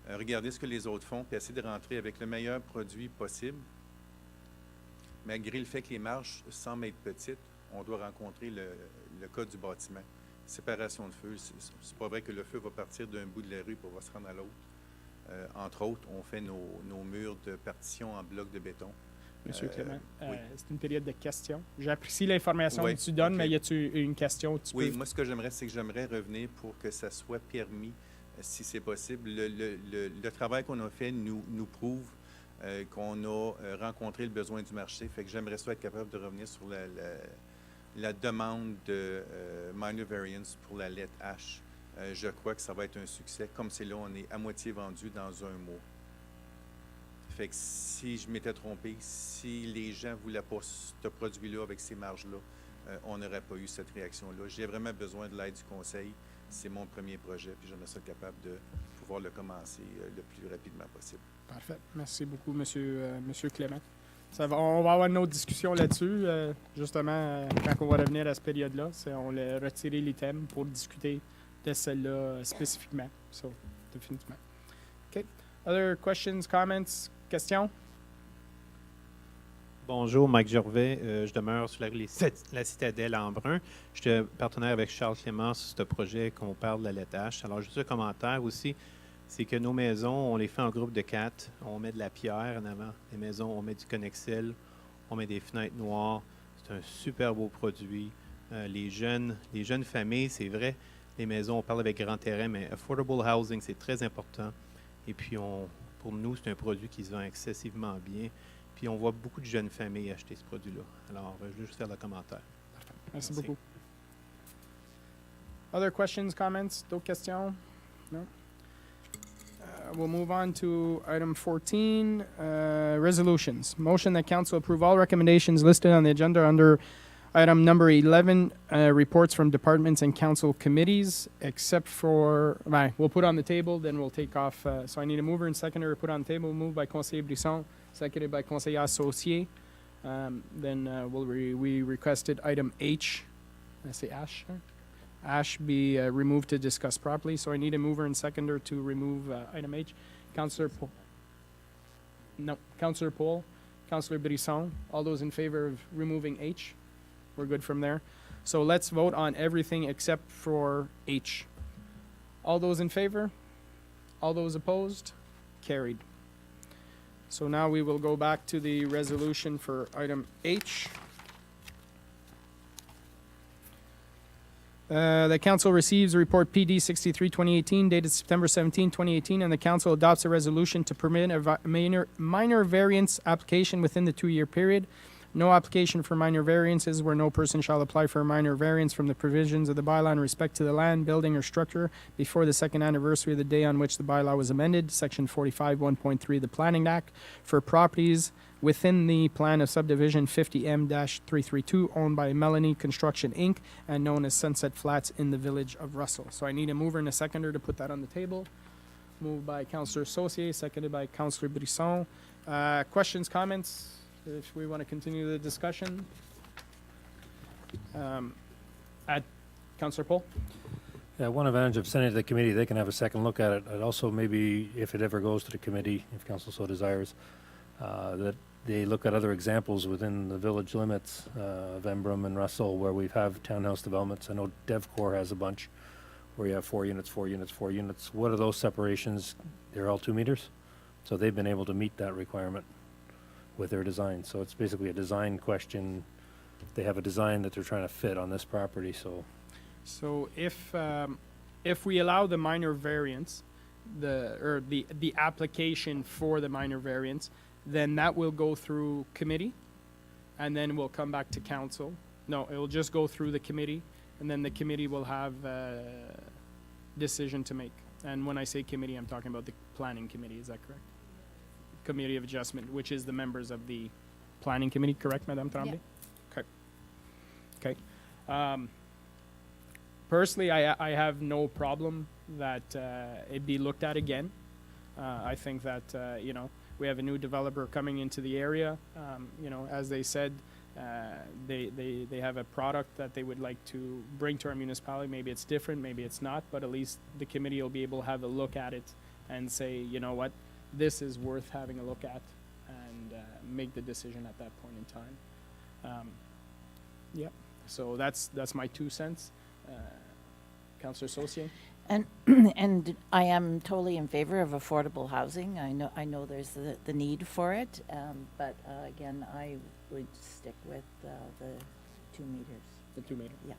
Regarder ce que les autres font, puis essayer de rentrer avec le meilleur produit possible. Malgré le fait que les marges semblent être petites, on doit rencontrer le cas du bâtiment. Séparation de feu, c'est pas vrai que le feu va partir d'un bout de la rue pour va se rendre à l'autre. Entre autres, on fait nos murs de partition en blocs de béton. Monsieur Clément, oui. c'est une période de questions. J'apprécie l'information Oui, que tu donnes, ok. mais y a-tu une question? Oui, moi, ce que j'aimerais, c'est que j'aimerais revenir pour que ça soit permis, si c'est possible. Le travail qu'on a fait nous prouve qu'on a rencontré le besoin du marché. Fait que j'aimerais ça être capable de revenir sur la demande de minor variance pour la lettre H. Je crois que ça va être un succès. Comme c'est là, on est à moitié vendu dans un mois. Fait que si je m'étais trompé, si les gens ne voulaient pas ce produit-là avec ces marges-là, on n'aurait pas eu cette réaction-là. J'ai vraiment besoin de l'aide du conseil. c'est mon premier projet, puis j'aimerais ça être capable de pouvoir le commencer le plus rapidement possible. Parfait. Merci beaucoup, Monsieur Clément. On va avoir une autre discussion là-dessus, justement, quand on va revenir à cette période-là. On a retiré l'item pour discuter de celle-là spécifiquement. So, définitivement. OK. Other questions, comments, questions? Bonjour, Mike Gervais. Je demeure sur la citadelle en brun. Je suis partenaire avec Charles Clément sur ce projet qu'on parle de la laitage. Alors, juste un commentaire aussi, c'est que nos maisons, on les fait en groupe de 4. On met de la pierre en avant des maisons, on met du Connexel, on met des fenêtres noires. C'est un super beau produit. Les jeunes familles, c'est vrai, les maisons, on parle avec grand terrain, mais affordable housing, c'est très important. Et puis, pour nous, c'est un produit qui se vend excessivement bien. Puis, on voit beaucoup de jeunes familles acheter ce produit-là. Alors, je vais juste faire le commentaire. Merci beaucoup. Other questions, comments, d'autres questions? No? We'll move on to item 14, resolutions. Motion that council approve all recommendations listed on the agenda under item number 11, reports from departments and council committees, except for, we'll put on the table, then we'll take off. So I need a mover and seconder to put on the table. Moved by Conseiller Brisson, seconded by Conseiller Associé. Then we requested item H. Did I say Ash? Ash be removed to discuss properly. So I need a mover and seconder to remove item H. Councillor Paul. No, Councillor Paul, Councillor Brisson. All those in favor of removing H? We're good from there. So let's vote on everything except for H. All those in favor? All those opposed? Carried. So now we will go back to the resolution for item H. The council receives report PD 63 2018 dated September 17 2018 and the council adopts a resolution to permit a minor variance application within the 2-year period. No application for minor variances where no person shall apply for a minor variance from the provisions of the bylaw in respect to the land, building, or structure before the second anniversary of the day on which the bylaw was amended, Section 45 1.3 of the Planning Act, for properties within the plan of subdivision 50M-332 owned by Melanie Construction, Inc. and known as Sunset Flats in the village of Russell. So I need a mover and a seconder to put that on the table. Moved by Councillor Saucier, seconded by Councillor Brisson. Questions, comments? If we want to continue the discussion. Councillor Paul? Yeah, one advantage of sending it to the committee, they can have a second look at it. I'd also maybe, if it ever goes to the committee, if council so desires, that they look at other examples within the village limits of Embrun and Russell where we have townhouse developments. I know DevCore has a bunch where you have 4 units, 4 units, 4 units. What are those separations? They're all 2 meters. So they've been able to meet that requirement with their design. So it's basically a design question. They have a design that they're trying to fit on this property, so. So if we allow the minor variance, the application for the minor variance, then that will go through committee, and then we'll come back to council. No, it will just go through the committee, and then the committee will have a decision to make. And when I say committee, I'm talking about the planning committee, is that correct? Committee of Adjustment, which is the members of the planning committee, correct, Madame Tremblay? Okay. Okay. Personally, I have no problem that it be looked at again. I think that, we have a new developer coming into the area. As they said, they have a product that they would like to bring to our municipality. Maybe it's different, maybe it's not, but at least the committee will be able to have a look at it and say, you know what, this is worth having a look at, and make the decision at that point in time. Yeah, so that's my 2 cents. Councillor Saucier? And I am totally in favor of affordable housing. I know there's the need for it, but again, I would stick with the 2 meters. The 2 meters? Yeah.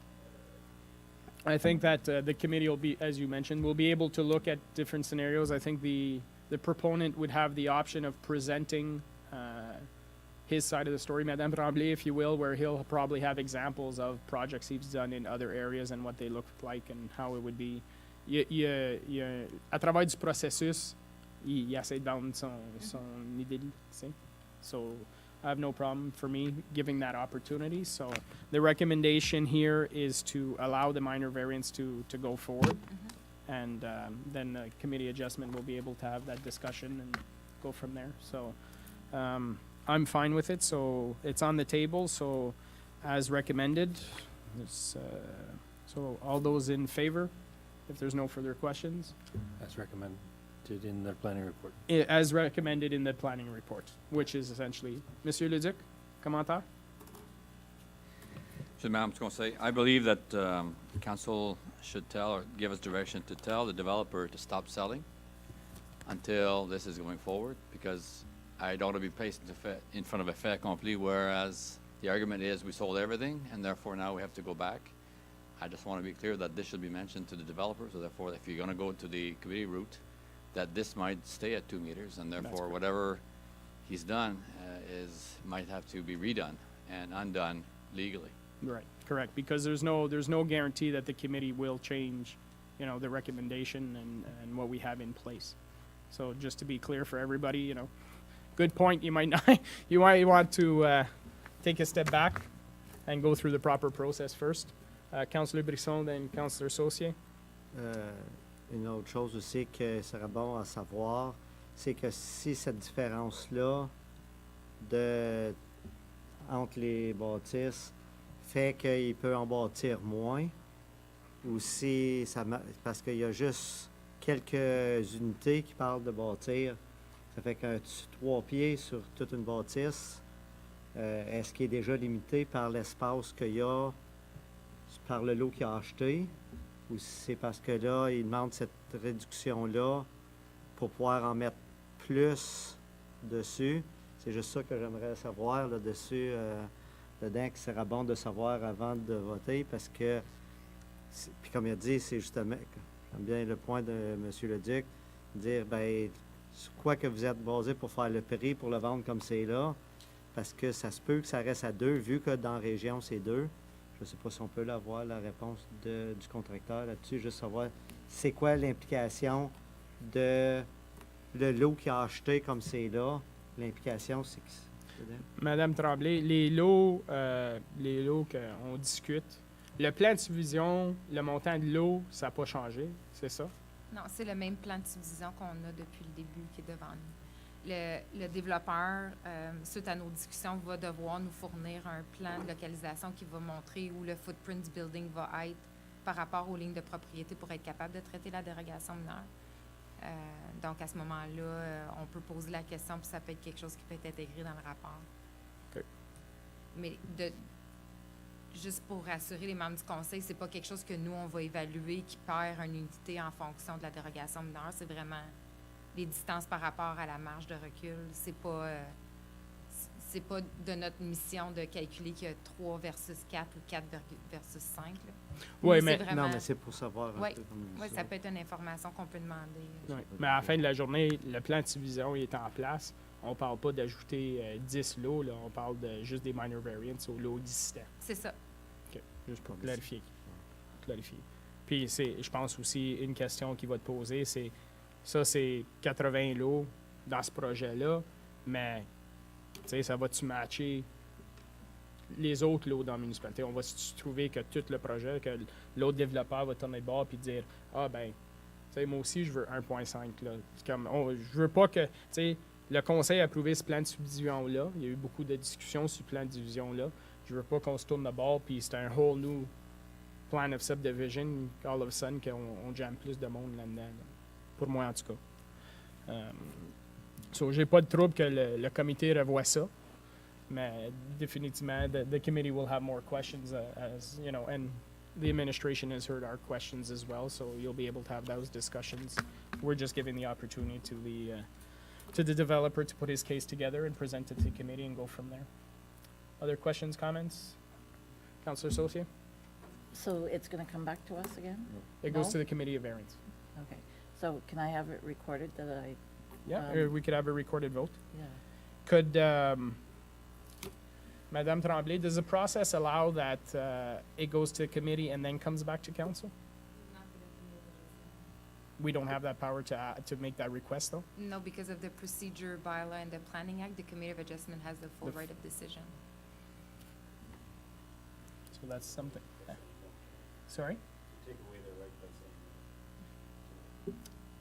I think that the committee will be, as you mentioned, will be able to look at different scenarios. I think the proponent would have the option of presenting his side of the story, Madame Tremblay, if you will, where he'll probably have examples of projects he's done in other areas and what they look like and how it would be. À travers du processus, il essaie de vendre son idée. So I have no problem for me giving that opportunity. So the recommendation here is to allow the minor variance to go forward. And then the committee adjustment will be able to have that discussion and go from there. So I'm fine with it. So it's on the table. So as recommended, so all those in favor, if there's no further questions, As recommended in the planning report. as recommended in the planning report, which is essentially, Monsieur Leduc, commentaire? Monsieur le maire du conseil, I believe that council should tell or give us direction to tell the developer to stop selling until this is going forward, because I don't want to be placed in front of a fait accompli, whereas the argument is we sold everything and therefore now we have to go back. I just want to be clear that this should be mentioned to the developer, so therefore if you're going to go to the committee route, that this might stay at 2 meters and therefore correct. whatever he's done might have to be redone and undone legally. Right, correct, because there's no guarantee that the committee will change, the recommendation and what we have in place. So just to be clear for everybody, good point, you might not, you might want to take a step back and go through the proper process first. Councillor Brisson, then Councillor Saucier. Une autre chose aussi que serait bon à savoir, c'est que si cette différence-là entre les bâtisses fait qu'il peut en bâtir moins, ou si parce qu'il y a juste quelques unités qui parlent de bâtir, ça fait qu'un 3 pieds sur toute une bâtisse, est-ce qu'il est déjà limité par l'espace qu'il y a, par le lot qu'il a acheté, ou si c'est parce que là, il demande cette réduction-là pour pouvoir en mettre plus dessus? C'est juste ça que j'aimerais savoir là-dessus, dedans, que serait bon de savoir avant de voter, parce que, puis comme il a dit, c'est justement, j'aime bien le point de M. Leduc, dire, ben, sur quoi que vous êtes basé pour faire le prix, pour le vendre comme c'est là, parce que ça se peut que ça reste à 2, vu que dans la région, c'est 2. Je ne sais pas si on peut avoir la réponse du contracteur là-dessus, juste savoir c'est quoi l'implication de le lot qu'il a acheté comme c'est là. L'implication, c'est que... Madame Tremblay, les lots qu'on discute, le plan de subdivision, le montant de lot, ça n'a pas changé, c'est ça? Non, c'est le même plan de subdivision qu'on a depuis le début qui est devant nous. Le développeur, suite à nos discussions, va devoir nous fournir un plan de localisation qui va montrer où le footprint du building va être par rapport aux lignes de propriété pour être capable de traiter la dérogation mineure. Donc, à ce moment-là, on peut poser la question, puis ça peut être quelque chose qui peut être intégré dans le rapport. OK. Mais juste pour rassurer les membres du conseil, c'est pas quelque chose que nous, on va évaluer qui perd une unité en fonction de la dérogation mineure. C'est vraiment les distances par rapport à la marge de recul. C'est pas de notre mission de calculer qu'il y a 3 versus 4 ou 4 versus 5. Oui, mais mais, Non, mais c'est pour savoir un Oui, peu comme ouais, ça peut être une information qu'on peut demander. ouais, mais à la fin de la journée, le plan de subdivision il est en place. On ne parle pas d'ajouter 10 lots, là. On parle de juste des minor variants aux lots existants. C'est ça. OK, juste pour clarifier. Puis je pense aussi, une question qui va te poser, c'est c'est 80 lots dans ce projet-là, mais ça va-tu matcher les autres lots dans la municipalité? On va-tu trouver que tout le projet, que l'autre développeur va tourner de bord puis dire « Ah ben, moi aussi je veux 1.5. » C'est comme, je veux pas que, le conseil a approuvé ce plan de subdivision-là. Il y a eu beaucoup de discussions sur ce plan de division-là. Je veux pas qu'on se tourne de bord puis c'est un whole new plan of subdivision, all of a sudden qu'on jamme plus de monde là-dedans. Là. Pour moi, en tout cas. J'ai pas de trouble que le comité revoie ça, mais définitivement, the committee will have more questions, as you know, and the administration has heard our questions as well, so you'll be able to have those discussions. We're just giving the opportunity to the developer to put his case together and present it to the committee and go from there. Other questions, comments? Councillor Saucier? So it's going to come back to us again? It goes No? to the committee of variance. Okay. So can I have it recorded that I, Yeah, Um, we could have a recorded vote. yeah. Could, Madame Tremblay, does the process allow that it goes to committee and then comes back to council? we don't have that power to make that request, though? No, because of the procedure bylaw and the Planning Act, the Committee of Adjustment has the full The- right of decision. So that's something. Sorry?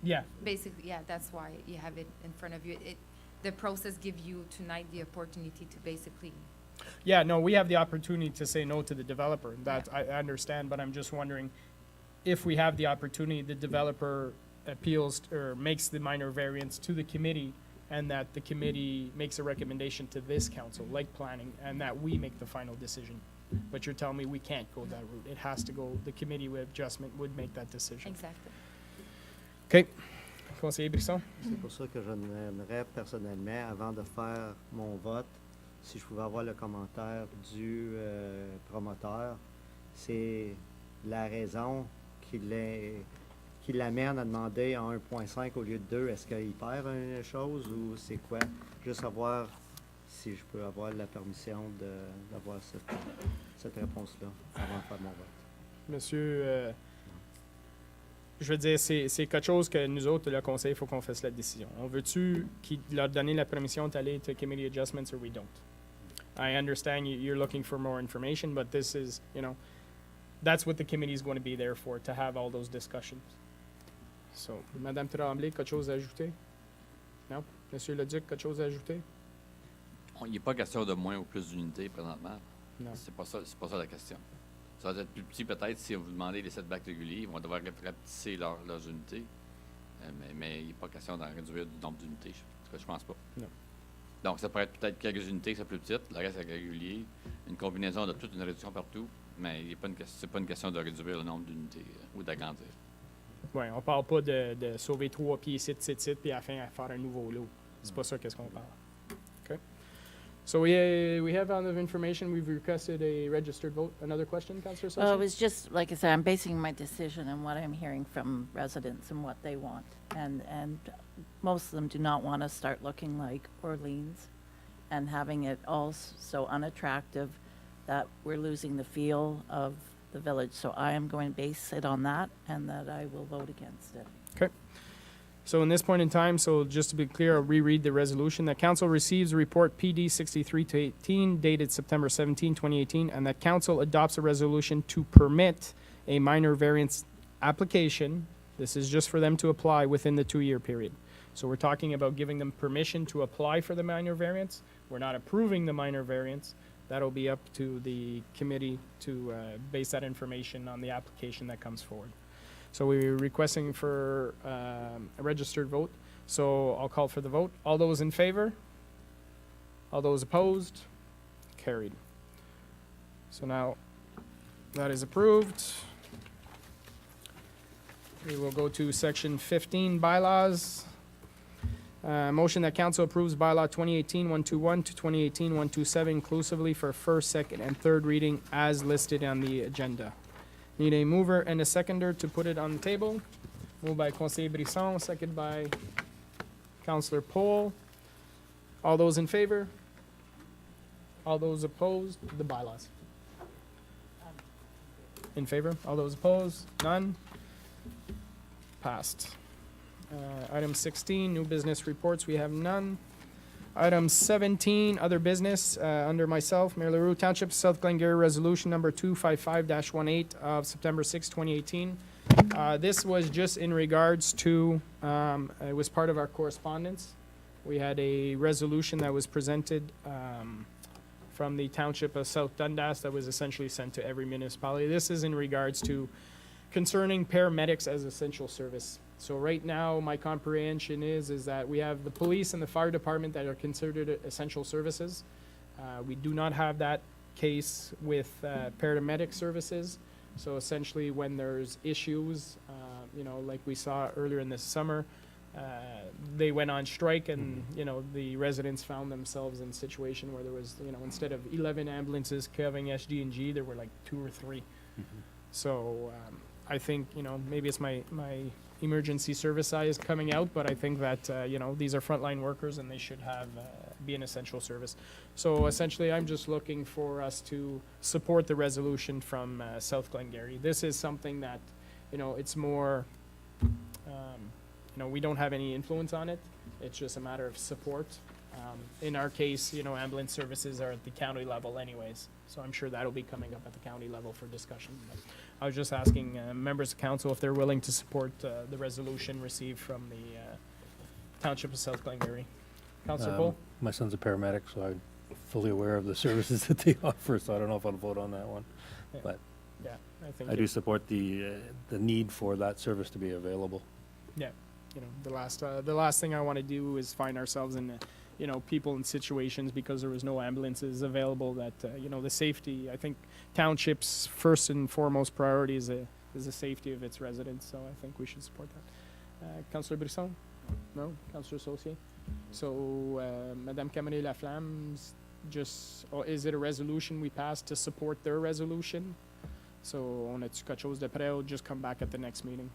Yeah, Basically, yeah, that's why you have it in front of you. The process gives you tonight the opportunity to basically, yeah, no, we have the opportunity to say no to the developer. That, I understand, but I'm just wondering if we have the opportunity, the developer appeals or makes the minor variance to the committee, and that the committee makes a recommendation to this council, like planning, and that we make the final decision. But you're telling me we can't go that route. It has to go, the committee with adjustment would make that decision. exactly. Okay. Conseiller Brisson? C'est pour ça que je n'aimerais personnellement, avant de faire mon vote, si je pouvais avoir le commentaire du promoteur, c'est la raison qui l'amène à demander à 1,5 au lieu de 2. Est-ce qu'il perd une chose ou c'est quoi? Juste savoir si je peux avoir la permission d'avoir cette réponse-là avant de faire mon vote. Monsieur, je veux dire, c'est quelque chose que nous autres, le conseil, il faut qu'on fasse la décision. On veut-tu leur donner la permission d'aller to committee adjustments or we don't? I understand you're looking for more information, but this is, that's what the committee is going to be there for, to have all those discussions. So, Madame Tremblay, quelque chose à ajouter? Non? Monsieur Leduc, quelque chose à ajouter? Il n'est pas question de moins ou plus d'unités présentement. Non. C'est pas ça la question. Ça va être plus petit peut-être si vous demandez les setbacks réguliers, ils vont devoir rapetisser leurs unités. Mais il n'est pas question d'en réduire du nombre d'unités. En tout cas, je pense pas. Non. Donc, ça pourrait être peut-être quelques unités qui sont plus petites, le reste est régulier, une combinaison de toute une réduction partout, mais c'est pas une question de réduire le nombre d'unités ou d'agrandir. Oui, on parle pas de sauver 3 pieds ici, puis à la fin, faire un nouveau lot. C'est pas ça qu'est-ce qu'on parle. Okay. So we have all of information. We've requested a registered vote. Another question, Councillor Well, it Sashi? was just, like I said, I'm basing my decision on what I'm hearing from residents and what they want. And most of them do not want to start looking like Orleans and having it all so unattractive that we're losing the feel of the village. So I am going to base it on that, and that I will vote against it. Okay. So in this point in time, so just to be clear, I'll reread the resolution. That council receives a report PD 63-18 dated September 17, 2018, and that council adopts a resolution to permit a minor variance application. This is just for them to apply within the 2-year period. So we're talking about giving them permission to apply for the minor variance. We're not approving the minor variance. That'll be up to the committee to base that information on the application that comes forward. So we're requesting for a registered vote. So I'll call for the vote. All those in favor? All those opposed? Carried. So now that is approved. We will go to section 15, bylaws. Motion that council approves bylaw 2018-121 to 2018-127 inclusively for first, second, and third reading as listed on the agenda. Need a mover and a seconder to put it on the table. Moved by Conseiller Brisson, seconded by Councillor Pohl. All those in favor? All those opposed? The bylaws. In favor? All those opposed? None? Passed. Item 16, new business reports, we have none. Item 17, other business, under myself, Mayor LaRue, Township of South Glengarry Resolution Number 255-18 of September 6, 2018. This was just in regards to, it was part of our correspondence. We had a resolution that was presented from the Township of South Dundas that was essentially sent to every municipality. This is in regards to concerning paramedics as essential service. So right now, my comprehension is that we have the police and the fire department that are considered essential services. We do not have that case with paramedic services. So essentially, when there's issues, like we saw earlier in this summer, they went on strike and, the residents found themselves in a situation where there was, instead of 11 ambulances covering SG&G, there were like 2 or 3. So I think, maybe it's my emergency service eye is coming out, but I think that, these are frontline workers and they should have, be an essential service. So essentially, I'm just looking for us to support the resolution from South Glengarry. This is something that, it's more You know, we don't have any influence on it. It's just a matter of support. In our case, you know, ambulance services are at the county level anyways, so I'm sure that'll be coming up at the county level for discussion. But I was just asking members of council if they're willing to support the resolution received from the Township of South Glengarry. Councillor Cole? My son's a paramedic, so I'm fully aware of the services that they offer, so I don't know if I'll vote on that one. Yeah. But Yeah, I think. I do support the need for that service to be available. Yeah, you know, the last thing I want to do is find ourselves in, you know, people in situations because there was no ambulances available that, you know, the safety, I think Township's first and foremost priority is the safety of its residents, so I think we should support that. Councillor Brisson? No? Councillor Saucier? So, Madame Camille-Laflamme, just, or is it a resolution we passed to support their resolution? So, on a-tu quelque chose de prêt or just come back at the next meeting?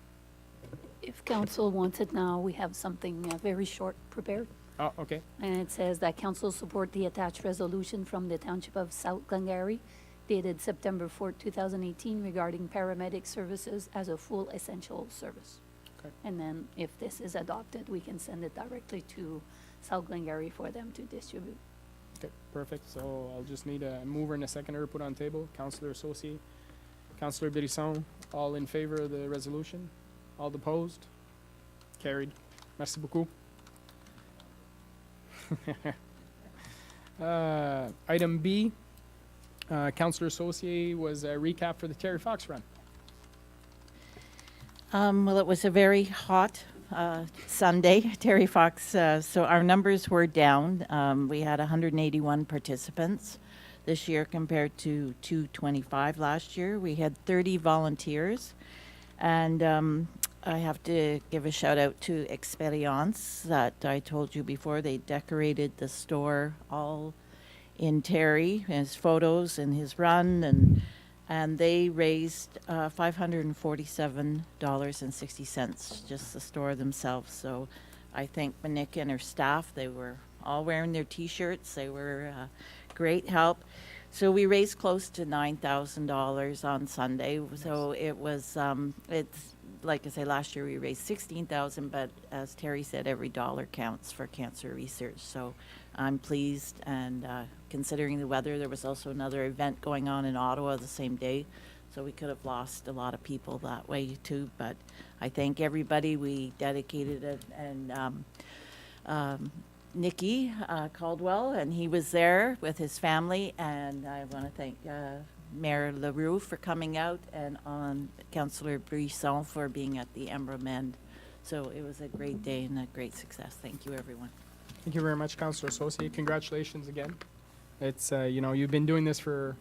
If council wants it now, we have something very short prepared. Oh, okay. And it says that council support the attached resolution from the Township of South Glengarry dated September 4th, 2018 regarding paramedic services as a full essential service. Okay. And then if this is adopted, we can send it directly to South Glengarry for them to distribute. Okay, perfect. So I'll just need a mover and a seconder put on table. Councillor Saucier, Councillor Brisson, all in favor of the resolution? All opposed? Carried. Merci beaucoup. Item B, Councillor Saucier was a recap for the Terry Fox run. Well, it was a very hot Sunday, Terry Fox. So our numbers were down. We had 181 participants this year compared to 225 last year. We had 30 volunteers. And I have to give a shout out to Experience that I told you before. They decorated the store all in Terry, his photos and his run, and they raised $547.60, just the store themselves. So I thank Monique and her staff. They were all wearing their T-shirts. They were great help. So we raised close to $9,000 on Sunday. So it was, it's like I say, last year we raised $16,000, but as Terry said, every dollar counts for cancer research. So I'm pleased, and considering the weather, there was also another event going on in Ottawa the same day. So we could have lost a lot of people that way too. But I thank everybody. We dedicated it, and Nicky Caldwell, and he was there with his family, and I want to thank Mayor LaRue for coming out, and on Councillor Brisson for being at the Emblem End. So it was a great day and a great success. Thank you, everyone. Thank you very much, Councillor Saucier. Congratulations again. It's, you know, you've been doing this for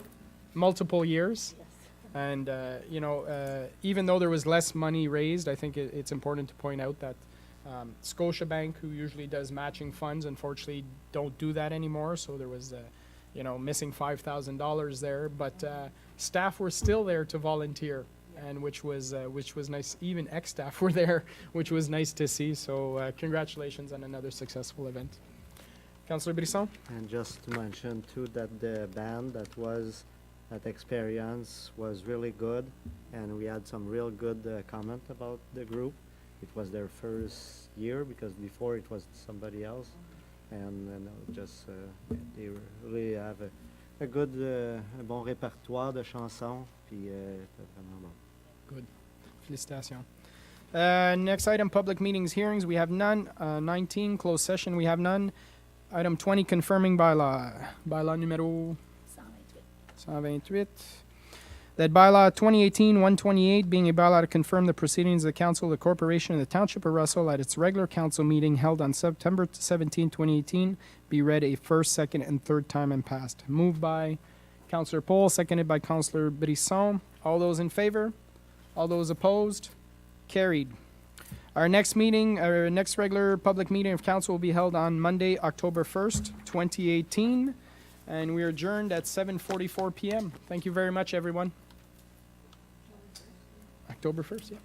multiple years. Yes. And, you know, even though there was less money raised, I think it's important to point out that Scotiabank, who usually does matching funds, unfortunately don't do that anymore. So there was, you know, missing $5,000 there. But staff were still there to volunteer, and which was nice. Even ex-staff were there, which was nice to see. So congratulations on another successful event. Councillor Brisson? And just to mention too that the band that was at Experience was really good, and we had some real good comment about the group. It was their first year, because before it was somebody else, and just they really have a good, un bon répertoire de chansons, puis c'était vraiment bon. Good. Félicitations. Next item, public meetings, hearings, we have none. 19, closed session, we have none. Item 20, confirming bylaw. Bylaw numéro 128. That bylaw 2018-128 being a bylaw to confirm the proceedings of the Council of the Corporation of the Township of Russell at its regular council meeting held on September 17, 2018, be read a first, second, and third time and passed. Moved by Councillor Paul, seconded by Councillor Brisson. All those in favor? All those opposed? Carried. Our next meeting, our next regular public meeting of council will be held on Monday, October 1st, 2018, and we are adjourned at 7:44 p.m. Thank you very much, everyone. October 1st, yeah.